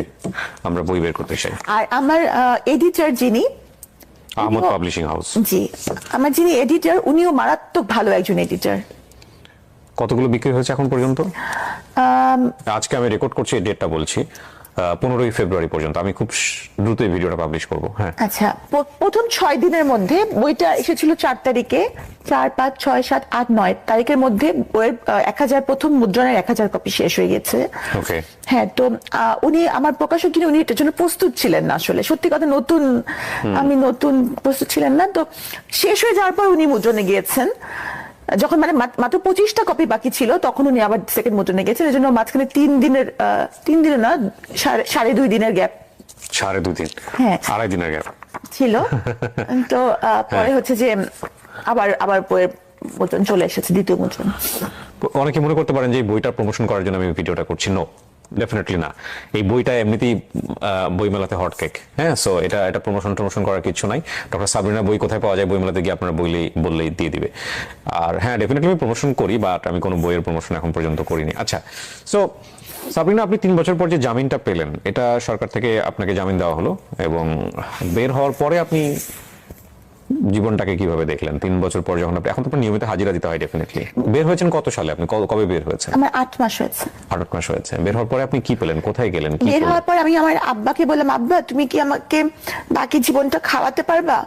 আমরা বই বের করতে চাই? আর আমার এডিটর যিনি, আহমদ পাবলিশিং হাউস। জি, আমার যিনি এডিটর উনিও মারাত্মক ভালো একজন এডিটর। কতগুলো বিক্রি হয়েছে এখন পর্যন্ত? আজকে আমি রেকর্ড করছি, এই ডেটটা বলছি, 15ই ফেব্রুয়ারি পর্যন্ত। আমি খুব দ্রুত এই ভিডিওটা পাবলিশ করব। হ্যাঁ, আচ্ছা, প্রথম 6 দিনের মধ্যে বইটা এসেছিল 4 তারিখে, 4, 5, 6, 7, 8, 9 তারিখের মধ্যে বইয়ের 1000 প্রথম মুদ্রণের 1000 কপি শেষ হয়ে গেছে। ওকে। হ্যাঁ, তো উনি আমার প্রকাশক যিনি, উনি এটার জন্য প্রস্তুত ছিলেন না আসলে, সত্যি কথা, আমি নতুন, প্রস্তুত ছিলেন না। তো শেষ হয়ে যাওয়ার পর উনি মুদ্রণে গিয়েছেন, যখন মানে মাত্র 25টা কপি বাকি ছিল, তখন উনি আবার সেকেন্ড মুদ্রণে গেছেন। এই জন্য মাঝখানে 3 দিনের না, 2.5 দিনের গ্যাপ। 2.5 দিন, হ্যাঁ। 2.5 দিনের গ্যাপ ছিল। তো পরে হচ্ছে যে আবার বইয়ের মুদ্রণ চলে এসেছে, দ্বিতীয় মুদ্রণ। অনেকে মনে করতে পারেন যে এই বইটার প্রমোশন করার জন্য আমি ভিডিওটা করছি। নো, ডেফিনেটলি না। এই বইটা এমনিতেই বইমেলাতে হট কেক। হ্যাঁ, সো এটা প্রমোশন করার কিছু নাই। ডক্টর সাবরিনা বই কোথায় পাওয়া যায়, বইমেলাতে গিয়ে আপনারা বললেই দিয়ে দিবে। আর হ্যাঁ, ডেফিনেটলি আমি প্রমোশন করি, বাট আমি কোনো বইয়ের প্রমোশন এখন পর্যন্ত করিনি। আচ্ছা, সো সাবরিনা, আপনি 3 বছর পর যে জামিনটা পেলেন, এটা সরকার থেকে আপনাকে জামিন দেওয়া হলো, এবং বের হওয়ার পরে আপনি জীবনটাকে কিভাবে দেখলেন 3 বছর পর, যখন আপনি, এখন তো আপনার নিয়মিত হাজিরা দিতে হয় ডেফিনেটলি। বের হয়েছেন কত সালে? আপনি কবে বের হয়েছেন? আমার 8 মাস হয়েছে। 8 মাস হয়েছে। বের হওয়ার পরে আপনি কি পেলেন, কোথায় গেলেন, কি বের করলেন? হওয়ার পর আমি আমার আব্বাকে বললাম, আব্বা তুমি কি আমাকে বাকি জীবনটা খাওয়াতে পারবা?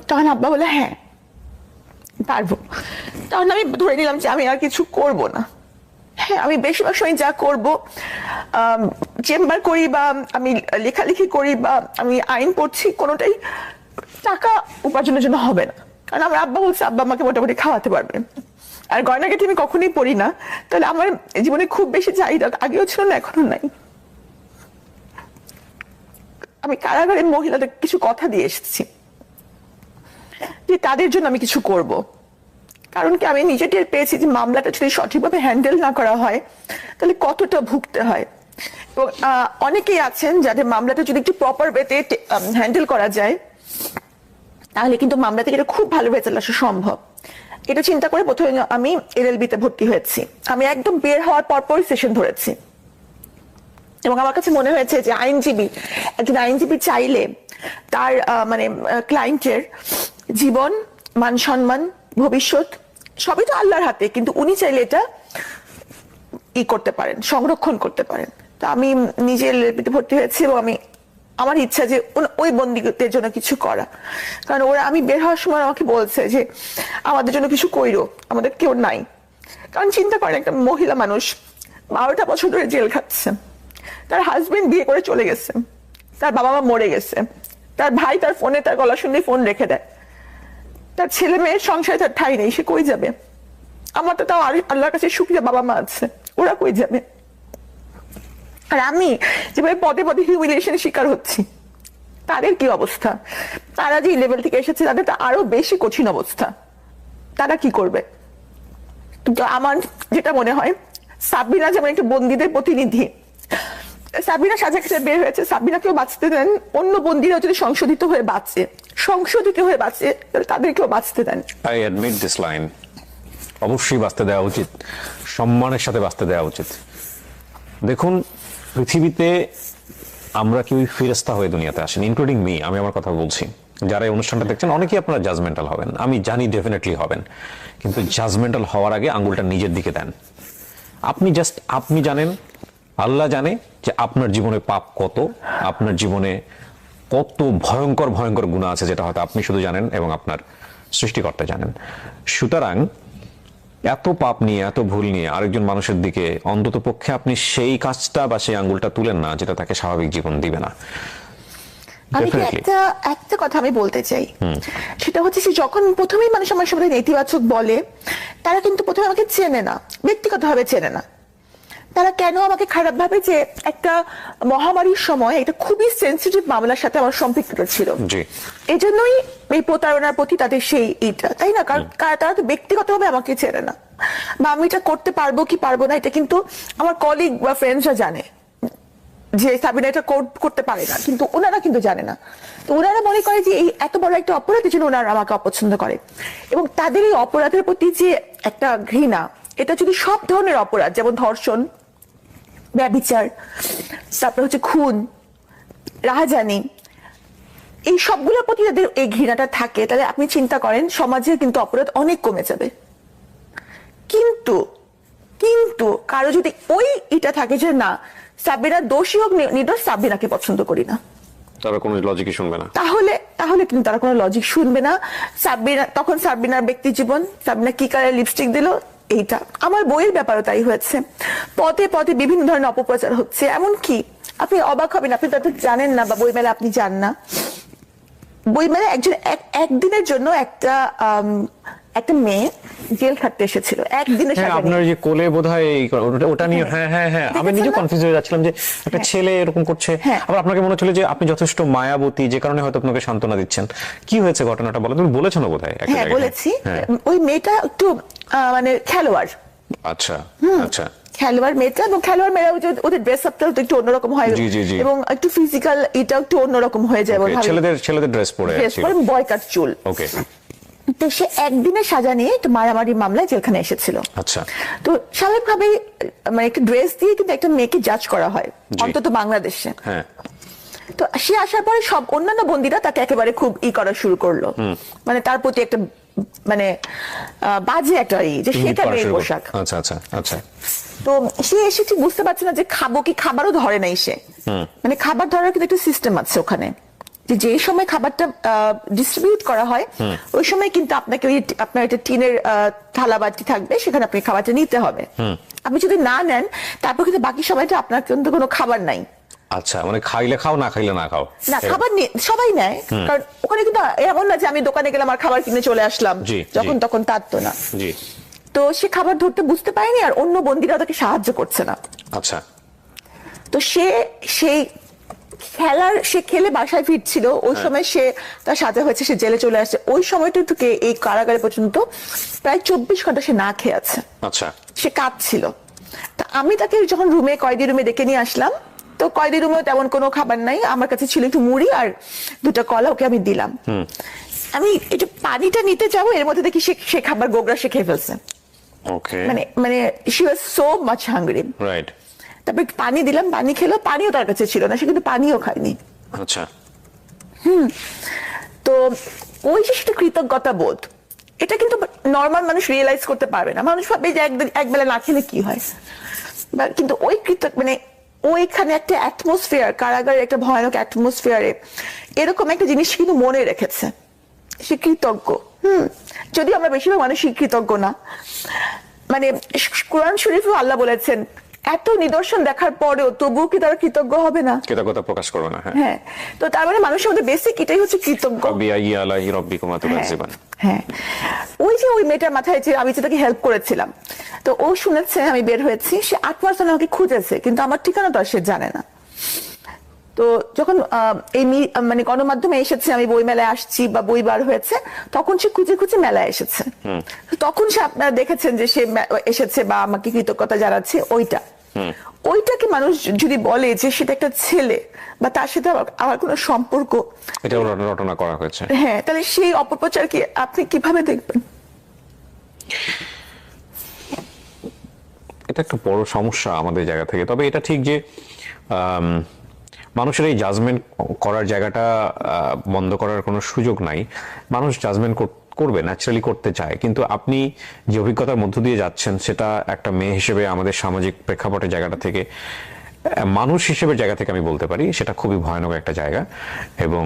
তখন আব্বা বলে হ্যাঁ পারবো। তখন আমি ধরে নিলাম যে আমি আর কিছু করব না। হ্যাঁ, আমি বেশিরভাগ সময় যা করব, চেম্বার করি বা আমি লেখালেখি করি বা আমি আইন পড়ছি, কোনোটাই টাকা উপার্জনের জন্য হবে না। কারণ আমার আব্বা বলছে আব্বা আমাকে মোটামুটি খাওয়াতে পারবে। আর গয়নাগাটি আমি কখনোই পড়ি না, তাহলে আমার জীবনে খুব বেশি চাহিদা আগেও ছিল না, এখনো নাই। আমি কারাগারের মহিলাদের কিছু কথা দিয়ে এসেছি যে তাদের জন্য আমি কিছু করব। কারণ কি, আমি নিজে টের পেয়েছি যে মামলাটা যদি সঠিকভাবে হ্যান্ডেল না করা হয় তাহলে কতটা ভুগতে হয়। এবং অনেকেই আছেন যাদের মামলাটা যদি একটু প্রপার ওয়েতে হ্যান্ডেল করা যায়, তাহলে কিন্তু মামলা থেকে এটা খুব ভালো রেজাল্ট আসা সম্ভব। এটা চিন্তা করে প্রথমে আমি এলএলবি তে ভর্তি হয়েছি। আমি একদম বের হওয়ার পরপরই সেশন ধরেছি, এবং আমার কাছে মনে হয়েছে যে একজন আইনজীবী চাইলে তার মানে ক্লায়েন্টের জীবন, মান সম্মান, ভবিষ্যৎ সবই তো আল্লাহর হাতে, কিন্তু উনি চাইলে এটা করতে পারেন, সংরক্ষণ করতে পারেন। তো আমি নিজে এলএলবি তে ভর্তি হয়েছি, এবং আমার ইচ্ছা যে ওই বন্দীদের জন্য কিছু করা। কারণ ওরা, আমি বের হওয়ার সময় আমাকে বলছে যে আমাদের জন্য কিছু কইরো, আমাদের কেউ নাই। কারণ চিন্তা করেন, একটা মহিলা মানুষ 12টা বছর ধরে জেল খাচ্ছে, তার হাজবেন্ড বিয়ে করে চলে গেছে, তার বাবা মা মরে গেছে, তার ভাই তার ফোনে তার গলা শুনলে ফোন রেখে দেয়, তার ছেলে মেয়ের সংসারে তার ঠাঁই নেই, সে কই যাবে? আমার তো তাও আল্লাহর কাছে শুকরিয়া বাবা মা আছে, ওরা কই যাবে? আর আমি যেভাবে পদে পদে হিউমিলিয়েশনের শিকার হচ্ছি, তাদের কি অবস্থা? তারা যে লেভেল থেকে এসেছে তাদের তো আরো বেশি কঠিন অবস্থা, তারা কি করবে? কিন্তু আমার যেটা মনে হয়, সাবরিনা যেমন একটা বন্দীদের প্রতিনিধি, সাবরিনা সাজা খেতে বের হয়েছে, সাবরিনাকেও বাঁচতে দেন। অন্য বন্দীরা যদি সংশোধিত হয়ে বাঁচে তাহলে তাদেরকেও বাঁচতে দেন। I admit this line. অবশ্যই বাঁচতে দেওয়া উচিত, সম্মানের সাথে বাঁচতে দেওয়া উচিত। দেখুন, পৃথিবীতে আমরা কেউই ফেরেশতা হয়ে দুনিয়াতে আসেন, ইনক্লুডিং মি। আমি আমার কথা বলছি, যারা এই অনুষ্ঠানটা দেখছেন অনেকেই আপনারা জাজমেন্টাল হবেন, আমি জানি ডেফিনেটলি হবেন, কিন্তু জাজমেন্টাল হওয়ার আগে আঙ্গুলটা নিজের দিকে দেন। আপনি জানেন, আল্লাহ জানে যে আপনার জীবনে পাপ কত, আপনার জীবনে কত ভয়ঙ্কর ভয়ঙ্কর গুনাহ আছে, যেটা হয়তো আপনি শুধু জানেন এবং আপনার সৃষ্টিকর্তা জানেন। সুতরাং এত পাপ নিয়ে, এত ভুল নিয়ে আরেকজন মানুষের দিকে অন্তত পক্ষে আপনি সেই কাজটা বা সেই আঙ্গুলটা তুলেন না যেটা তাকে স্বাভাবিক জীবন দিবে না। আমি কি Definitely. একটা কথা আমি বলতে চাই, সেটা হচ্ছে যে যখন প্রথমেই মানুষ আমার সামনে নেতিবাচক বলে, তারা কিন্তু প্রথমে আমাকে চেনে না, ব্যক্তিগতভাবে চেনে না। তারা কেন আমাকে খারাপ ভাবে যে একটা মহামারীর সময় একটা খুবই সেন্সিটিভ মামলার সাথে আমার সম্পৃক্ত ছিল, জি। এই জন্যই এই প্রতারণার প্রতি তাদের সেই এইটা, তাই না? কারণ তারা তো ব্যক্তিগতভাবে আমাকে চেনে না, বা আমি এটা করতে পারবো কি পারবো না এটা কিন্তু আমার কলিগ বা ফ্রেন্ডসরা জানে যে সাবিনা এটা করতে পারে না, কিন্তু ওনারা কিন্তু জানে না। তো ওনারা মনে করে যে এই এত বড় একটা অপরাধের জন্য ওনারা আমাকে অপছন্দ করে, এবং তাদের এই অপরাধের প্রতি যে একটা ঘৃণা, এটা যদি সব ধরনের অপরাধ, যেমন ধর্ষণ, ব্যভিচার, তারপর হচ্ছে খুন, রাহাজানি, এই সবগুলোর প্রতি যাদের এই ঘৃণাটা থাকে, তাহলে আপনি চিন্তা করেন সমাজে কিন্তু অপরাধ অনেক কমে যাবে। কিন্তু কিন্তু কারো যদি ওই এটা থাকে যে না, সাবিনা দোষী হোক নির্দোষ, সাবিনাকে পছন্দ করি না, তারা কোনো লজিকই শুনবে না। তাহলে তাহলে কিন্তু তারা কোনো লজিক শুনবে না। সাবিনা তখন সাবিনার ব্যক্তি জীবন, সাবিনা কি কালার লিপস্টিক দিল, এইটা আমার বইয়ের ব্যাপারও তাই হয়েছে। পথে পথে বিভিন্ন ধরনের অপপ্রচার হচ্ছে, এমনকি আপনি অবাক হবেন, আপনি তো জানেন না বা বই মেলা আপনি যান না, বই মেলা একজন একদিনের জন্য একটা মেয়ে জেল খাটতে এসেছিল একদিনের হ্যাঁ, সাজা নিয়ে। আপনার যে কোলে বোধহয় ওটা নিয়ে, হ্যাঁ হ্যাঁ হ্যাঁ, আমি দেখেছেন নিজে না? কনফিউজ হয়ে যাচ্ছিলাম যে একটা ছেলে এরকম করছে। হ্যাঁ। আবার আপনাকে মনে হচ্ছিল যে আপনি যথেষ্ট মায়াবতী, যে কারণে হয়তো আপনাকে সান্ত্বনা দিচ্ছেন। কি হয়েছে ঘটনাটা বলো, তুমি বলেছো না বোধহয় একটা হ্যাঁ জায়গায়? বলেছি। হ্যাঁ। ওই মেয়েটা একটু মানে খেলোয়াড়, আচ্ছা আচ্ছা। খেলোয়াড় মেয়েটা, এবং খেলোয়াড় মেয়েরা ওদের ড্রেস আপটা একটু অন্যরকম হয়, জি, জি, জি। এবং একটু ফিজিক্যাল এটা একটু অন্যরকম হয়ে যায়, Okay, ছেলেদের ড্রেস পরে ড্রেস ছিল। পরে বয় কাট চুল। ওকে, তো সে একদিনের সাজা নিয়ে একটু মারামারি মামলায় জেলখানে এসেছিল। আচ্ছা। তো স্বাভাবিকভাবেই মানে একটা ড্রেস দিয়ে কিন্তু একটা মেয়েকে জাজ করা হয়, জি। অন্তত বাংলাদেশে। হ্যাঁ, তো সে আসার পরে সব অন্যান্য বন্দীরা তাকে একেবারে খুব করা শুরু করলো, মানে তার প্রতি একটা মানে বাজে একটা যে সেটা মেয়ের পোশাক। আচ্ছা আচ্ছা আচ্ছা। তো সে এসে ঠিক বুঝতে পারছে না যে খাবো কি, খাবারও ধরে নাই সে, মানে খাবার ধরার কিন্তু একটা সিস্টেম আছে ওখানে, যে যেই সময় খাবারটা ডিস্ট্রিবিউট করা হয় ওই সময় কিন্তু আপনাকে ওই আপনার একটা টিনের থালা বাটি থাকবে, সেখানে আপনি খাবারটা নিতে হবে। আপনি যদি না নেন তারপর কিন্তু বাকি সময়টা আপনার কিন্তু কোনো খাবার নাই। আচ্ছা, মানে খাইলে খাও, না খাইলে না খাও। না, খাবার সবাই নেয়, কারণ ওখানে কিন্তু এমন না যে আমি দোকানে গেলাম আর খাবার কিনে চলে আসলাম জি, যখন জি। তখন, তার তো না। জি। তো সে খাবার ধরতে বুঝতে পারেনি, আর অন্য বন্দীরা তাকে সাহায্য করছে না। আচ্ছা। তো সেই সে খেলে বাসায় ফিরছিল, ওই সময় সে তার সাজা হয়েছে, সে জেলে চলে আসছে। ওই সময়টুকুকে এই কারাগারে পর্যন্ত প্রায় 24 ঘন্টা সে না খেয়ে আছে, আচ্ছা। সে কাঁদছিল। তা আমি তাকে যখন কয়েদি রুমে ডেকে নিয়ে আসলাম, তো কয়েদি রুমেও তেমন কোনো খাবার নাই, আমার কাছে ছিল একটু মুড়ি আর 2টা কলা, ওকে আমি দিলাম। আমি একটু পানিটা নিতে যাবো, এর মধ্যে দেখি সে খাবার গোগরা সে খেয়ে ফেলছে। ওকে। মানে মানে she was so much hungry. Right. তারপর পানি দিলাম, পানি খেলো, পানিও তার কাছে ছিল না, সে কিন্তু পানিও খায়নি। আচ্ছা। তো ওই যে সেটা কৃতজ্ঞতা বোধ, এটা কিন্তু নর্মাল মানুষ রিয়েলাইজ করতে পারবে না। মানুষ ভাবে যে একবেলা না খেলে কি হয়, কিন্তু ওই মানে ওইখানে একটা অ্যাটমসফিয়ার, কারাগারের একটা ভয়ানক অ্যাটমসফিয়ারে এরকম একটা জিনিস কিন্তু মনে রেখেছে, সে কৃতজ্ঞ। যদিও আমরা বেশিরভাগ মানুষই কৃতজ্ঞ না। মানে কোরআন শরীফেও আল্লাহ বলেছেন এত নিদর্শন দেখার পরেও তবুও কি তারা কৃতজ্ঞ হবে না? কৃতজ্ঞতা প্রকাশ করবে না। হ্যাঁ। হ্যাঁ, তো তার মানে মানুষের মধ্যে বেসিক এটাই হচ্ছে কৃতজ্ঞ। বিআই আলাইহি রাব্বিকুমা তুকাজ্জিবান। হ্যাঁ, ওই যে ওই মেয়েটার মাথায় যে আমি যে তাকে হেল্প করেছিলাম, তো ও শুনেছে আমি বের হয়েছি, সে 8 মাস ধরে আমাকে খুঁজেছে, কিন্তু আমার ঠিকানা তো আর সে জানে না। তো যখন এই মানে গণমাধ্যমে এসেছে আমি বই মেলায় আসছি বা বই বার হয়েছে, তখন সে খুঁজে খুঁজে মেলায় এসেছে। তখন সে আপনারা দেখেছেন যে সে এসেছে বা আমাকে কৃতজ্ঞতা জানাচ্ছে। ওইটাকে মানুষ যদি বলে যে সেটা একটা ছেলে বা তার সাথে আমার কোনো সম্পর্ক, এটা রটনা করা হয়েছে। হ্যাঁ, তাহলে সেই অপপ্রচারকে আপনি কিভাবে দেখবেন? এটা একটা বড় সমস্যা আমাদের জায়গা থেকে। তবে এটা ঠিক যে মানুষের এই জাজমেন্ট করার জায়গাটা বন্ধ করার কোনো সুযোগ নাই। মানুষ জাজমেন্ট করবে, ন্যাচারালি করতে চায়, কিন্তু আপনি যে অভিজ্ঞতার মধ্য দিয়ে যাচ্ছেন সেটা একটা মেয়ে হিসেবে আমাদের সামাজিক প্রেক্ষাপটের জায়গাটা থেকে, মানুষ হিসেবে জায়গা থেকে আমি বলতে পারি সেটা খুবই ভয়ানক একটা জায়গা। এবং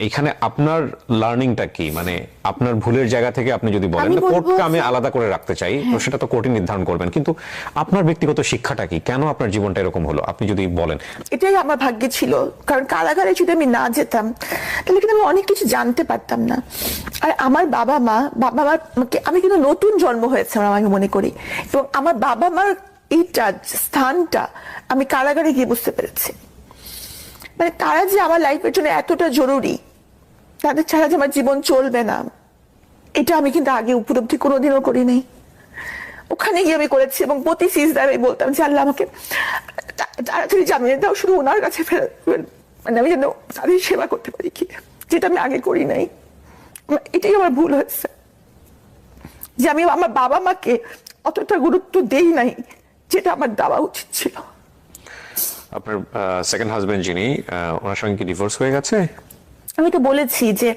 এইখানে আপনার লার্নিংটা কি, মানে আপনার ভুলের জায়গা থেকে আপনি যদি বলেন আমি বলবো কোর্টকে আমি যে- আলাদা করে রাখতে চাই, তো সেটা তো কোর্টই নির্ধারণ করবেন, কিন্তু আপনার ব্যক্তিগত শিক্ষাটা কি, কেন আপনার জীবনটা এরকম হলো আপনি যদি বলেন। এটাই আমার ভাগ্যে ছিল, কারণ কারাগারে যদি আমি না যেতাম তাহলে কিন্তু আমি অনেক কিছু জানতে পারতাম না। আর আমার বাবা মার আমি কিন্তু নতুন জন্ম হয়েছে আমি মনে করি, এবং আমার বাবা মার এইটা স্থানটা আমি কারাগারে গিয়ে বুঝতে পেরেছি। মানে তারা যে আমার লাইফের জন্য এতটা জরুরি, তাদের ছাড়া যে আমার জীবন চলবে না, এটা আমি কিন্তু আগে উপলব্ধি কোনোদিনও করি নাই। ওখানে গিয়ে আমি করেছি, এবং প্রতি সিজদায় আমি বলতাম যে আল্লাহ আমাকে তাড়াতাড়ি জামিয়ে দাও, শুধু ওনার কাছে ফেরত, মানে আমি যেন তাদের সেবা করতে পারি, কি যেটা আমি আগে করি নাই। এটাই আমার ভুল হয়েছে, যে আমি আমার বাবা মাকে অতটা গুরুত্ব দেই নাই যেটা আমার দেওয়া উচিত ছিল। আপনার সেকেন্ড হাজবেন্ড যিনি, ওনার সঙ্গে কি ডিভোর্স হয়ে গেছে? আমি তো বলেছি যে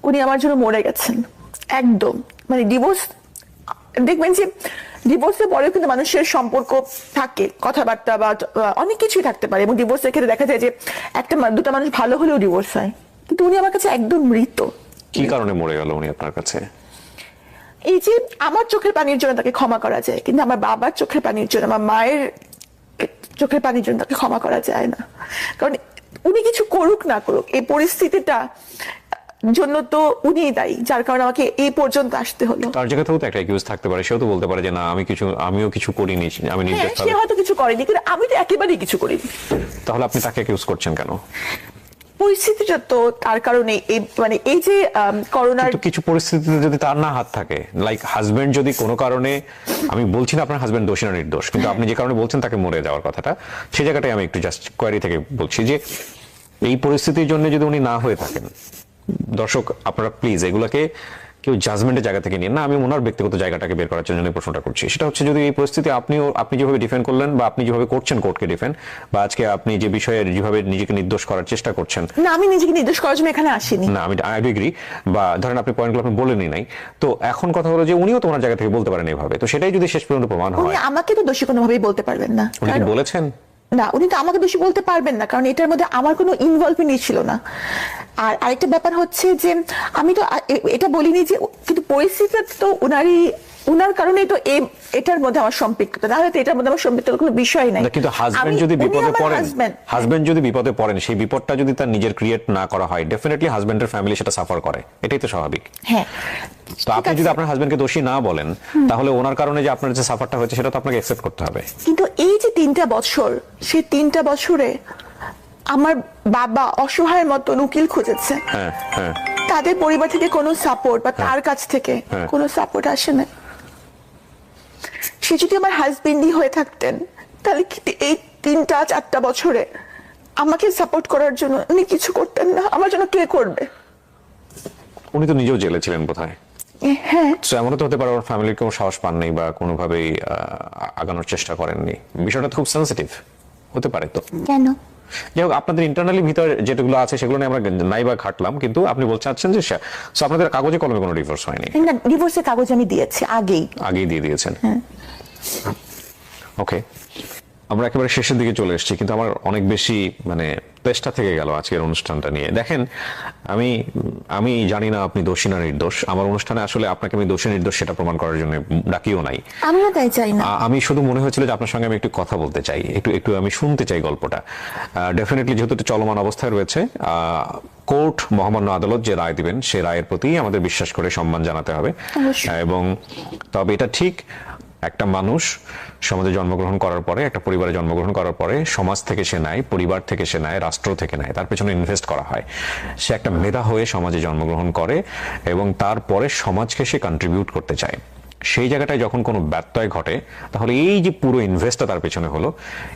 উনি আমার জন্য মরে গেছেন একদম। মানে ডিভোর্স, দেখবেন যে ডিভোর্সের পরেও কিন্তু মানুষের সম্পর্ক থাকে, কথাবার্তা বা অনেক কিছুই থাকতে পারে, এবং ডিভোর্সের ক্ষেত্রে দেখা যায় যে দুটা মানুষ ভালো হলেও ডিভোর্স হয়, কিন্তু উনি আমার কাছে একদম মৃত। কি কারণে মরে গেল উনি আপনার কাছে? এই যে আমার চোখের পানির জন্য তাকে ক্ষমা করা যায়, কিন্তু আমার বাবার চোখের পানির জন্য, আমার মায়ের চোখের পানির জন্য তাকে ক্ষমা করা যায় না। কারণ উনি কিছু করুক না করুক, এই পরিস্থিতিটা জন্য তো উনিই দায়ী, যার কারণে আমাকে এই পর্যন্ত আসতে হলো। তার জায়গাতেও তো একটা একিউজ থাকতে পারে, সেও তো বলতে পারে যে না আমিও কিছু করিনি, আমি হ্যাঁ, নির্দোষ। সে হয়তো কিছু করেনি, কিন্তু আমি তো একেবারেই কিছু করিনি। তাহলে আপনি তাকে একিউজ করছেন কেন? পরিস্থিতিটা তো তার কারণে, মানে এই যে করোনার কিন্তু কিছু পরিস্থিতিতে যদি তার না হাত থাকে, লাইক হাজবেন্ড যদি কোনো কারণে, আমি বলছি না আপনার হাজবেন্ড দোষী না নির্দোষ, কিন্তু আপনি যে কারণে বলছেন তাকে মরে যাওয়ার কথাটা, সেই জায়গাটাই আমি একটু জাস্ট কোয়ারি থেকে বলছি যে এই পরিস্থিতির জন্য যদি উনি না হয়ে থাকেন, দর্শক আপনারা প্লিজ এগুলাকে কেউ জাজমেন্টের জায়গা থেকে নিন না, আমি ওনার ব্যক্তিগত জায়গাটাকে বের করার জন্য প্রশ্নটা করছি। সেটা হচ্ছে যদি এই পরিস্থিতি আপনি যেভাবে ডিফেন্ড করলেন, বা আপনি যেভাবে করছেন কোর্টকে ডিফেন্ড, বা আজকে আপনি যে বিষয়ে যেভাবে নিজেকে নির্দোষ করার চেষ্টা করছেন, না, আমি নিজেকে নির্দোষ করার জন্য এখানে আসিনি। না আমি আই এগ্রি, বা ধরেন আপনি পয়েন্টগুলো আপনি বলেনই নাই, তো এখন কথা হলো যে উনিও তো ওনার জায়গা থেকে বলতে পারেন এইভাবে, তো সেটাই যদি শেষ পর্যন্ত প্রমাণ উনি হয়। আমাকে তো দোষী কোনোভাবেই বলতে পারবেন না। উনি কি কারণ- বলেছেন? না, উনি তো আমাকে দোষী বলতে পারবেন না, কারণ এটার মধ্যে আমার কোনো ইনভলভমেন্ট ছিল না। আর আরেকটা ব্যাপার হচ্ছে যে আমি তো এটা বলিনি যে, কিন্তু পরিস্থিতি তো উনার কারণেই তো এটার মধ্যে আমার সম্পৃক্ততা, তাহলে তো এটার মধ্যে আমার সম্পৃক্ততার কোনো বিষয় নাই। না, কিন্তু হাজবেন্ড যদি উনি বিপদে আমার পড়েন, husband। হাজবেন্ড যদি বিপদে পড়েন, সেই বিপদটা যদি তার নিজের ক্রিয়েট না করা হয়, ডেফিনেটলি হাজবেন্ডের ফ্যামিলি সেটা সাফার করে, এটাই তো স্বাভাবিক। হ্যাঁ, তো আপনি যদি আপনার হাজবেন্ডকে দোষী না বলেন, তাহলে ওনার কারণে যে আপনার যে সাফারটা হয়েছে সেটা তো আপনাকে অ্যাকসেপ্ট করতে হবে। কিন্তু এই যে 3টা বছর, সেই 3টা বছরে আমার বাবা অসহায়ের মতন উকিল খুঁজেছে, হ্যাঁ হ্যাঁ, তাদের পরিবার থেকে কোনো সাপোর্ট বা তার কাছ থেকে কোনো সাপোর্ট আসে না। সে যদি আমার হাজবেন্ডই হয়ে থাকতেন, তাহলে কি এই 3-4টা বছরে আমাকে সাপোর্ট করার জন্য উনি কিছু করতেন না? আমার জন্য কে করবে? উনি তো নিজেও জেলে ছিলেন বোধহয়। হ্যাঁ, তো এমনও তো হতে পারে ওর ফ্যামিলির কেউ সাহস পান নাই বা কোনোভাবেই আগানোর চেষ্টা করেননি, বিষয়টা তো খুব সেন্সিটিভ হতে পারে। তো কেন? যাই হোক, আপনাদের ইন্টারনালি ভিতর যেগুলো আছে সেগুলো নিয়ে আমরা নাই বা ঘাটলাম, কিন্তু আপনি বলতে চাচ্ছেন যে so আপনাদের কাগজে কলমে কোনো ডিভোর্স হয়নি? না, ডিভোর্সের কাগজ আমি দিয়েছি আগেই দিয়ে দিয়েছেন। ওকে, আমরা একেবারে শেষের দিকে চলে এসেছি, কিন্তু আমার অনেক বেশি মানে তেষ্টা থেকে গেল আজকের অনুষ্ঠানটা নিয়ে। দেখেন, আমি জানি না আপনি দোষী না নির্দোষ, আমার অনুষ্ঠানে আসলে আপনাকে আমি দোষী নির্দোষ সেটা প্রমাণ করার জন্য ডাকিও নাই। আমিও তাই চাই না। আমি শুধু মনে হয়েছিল যে আপনার সঙ্গে আমি একটু কথা বলতে চাই, একটু আমি শুনতে চাই গল্পটা। ডেফিনেটলি যেহেতু এটা চলমান অবস্থায় রয়েছে, কোর্ট মহামান্য আদালত যে রায় দিবেন সে রায়ের প্রতি আমাদের বিশ্বাস করে সম্মান জানাতে হবে। এবং তবে এটা ঠিক, একটা মানুষ সমাজে জন্মগ্রহণ করার পরে, একটা পরিবারে জন্মগ্রহণ করার পরে সমাজ থেকে সে নেয়, পরিবার থেকে সে নেয়, রাষ্ট্র থেকে নেয়, তার পেছনে ইনভেস্ট করা হয়। সে একটা মেধা হয়ে সমাজে জন্মগ্রহণ করে এবং তারপরে সমাজকে সে কন্ট্রিবিউট করতে চায়। সেই জায়গাটায় যখন কোনো ব্যত্যয় ঘটে, তাহলে এই যে পুরো ইনভেস্টটা তার পেছনে হলো,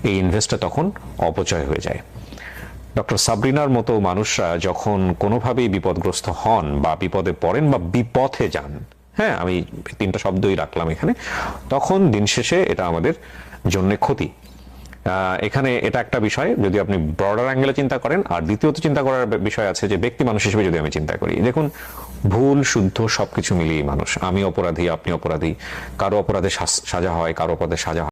এই ইনভেস্টটা তখন অপচয় হয়ে যায়। ডক্টর সাবরিনার মতো মানুষরা যখন কোনোভাবেই বিপদগ্রস্ত হন বা বিপদে পড়েন বা বিপথে যান, হ্যাঁ আমি 3টা শব্দই রাখলাম এখানে, তখন দিন শেষে এটা আমাদের জন্য ক্ষতি। এখানে এটা একটা বিষয় যদি আপনি ব্রডার অ্যাঙ্গেলে চিন্তা করেন, আর দ্বিতীয়ত চিন্তা করার বিষয় আছে যে ব্যক্তি মানুষ হিসেবে যদি আমি চিন্তা করি, দেখুন ভুল শুদ্ধ সবকিছু মিলিয়ে মানুষ, আমি অপরাধী আপনি অপরাধী, কারো অপরাধে সাজা হয়, কারো অপরাধে সাজা হয়।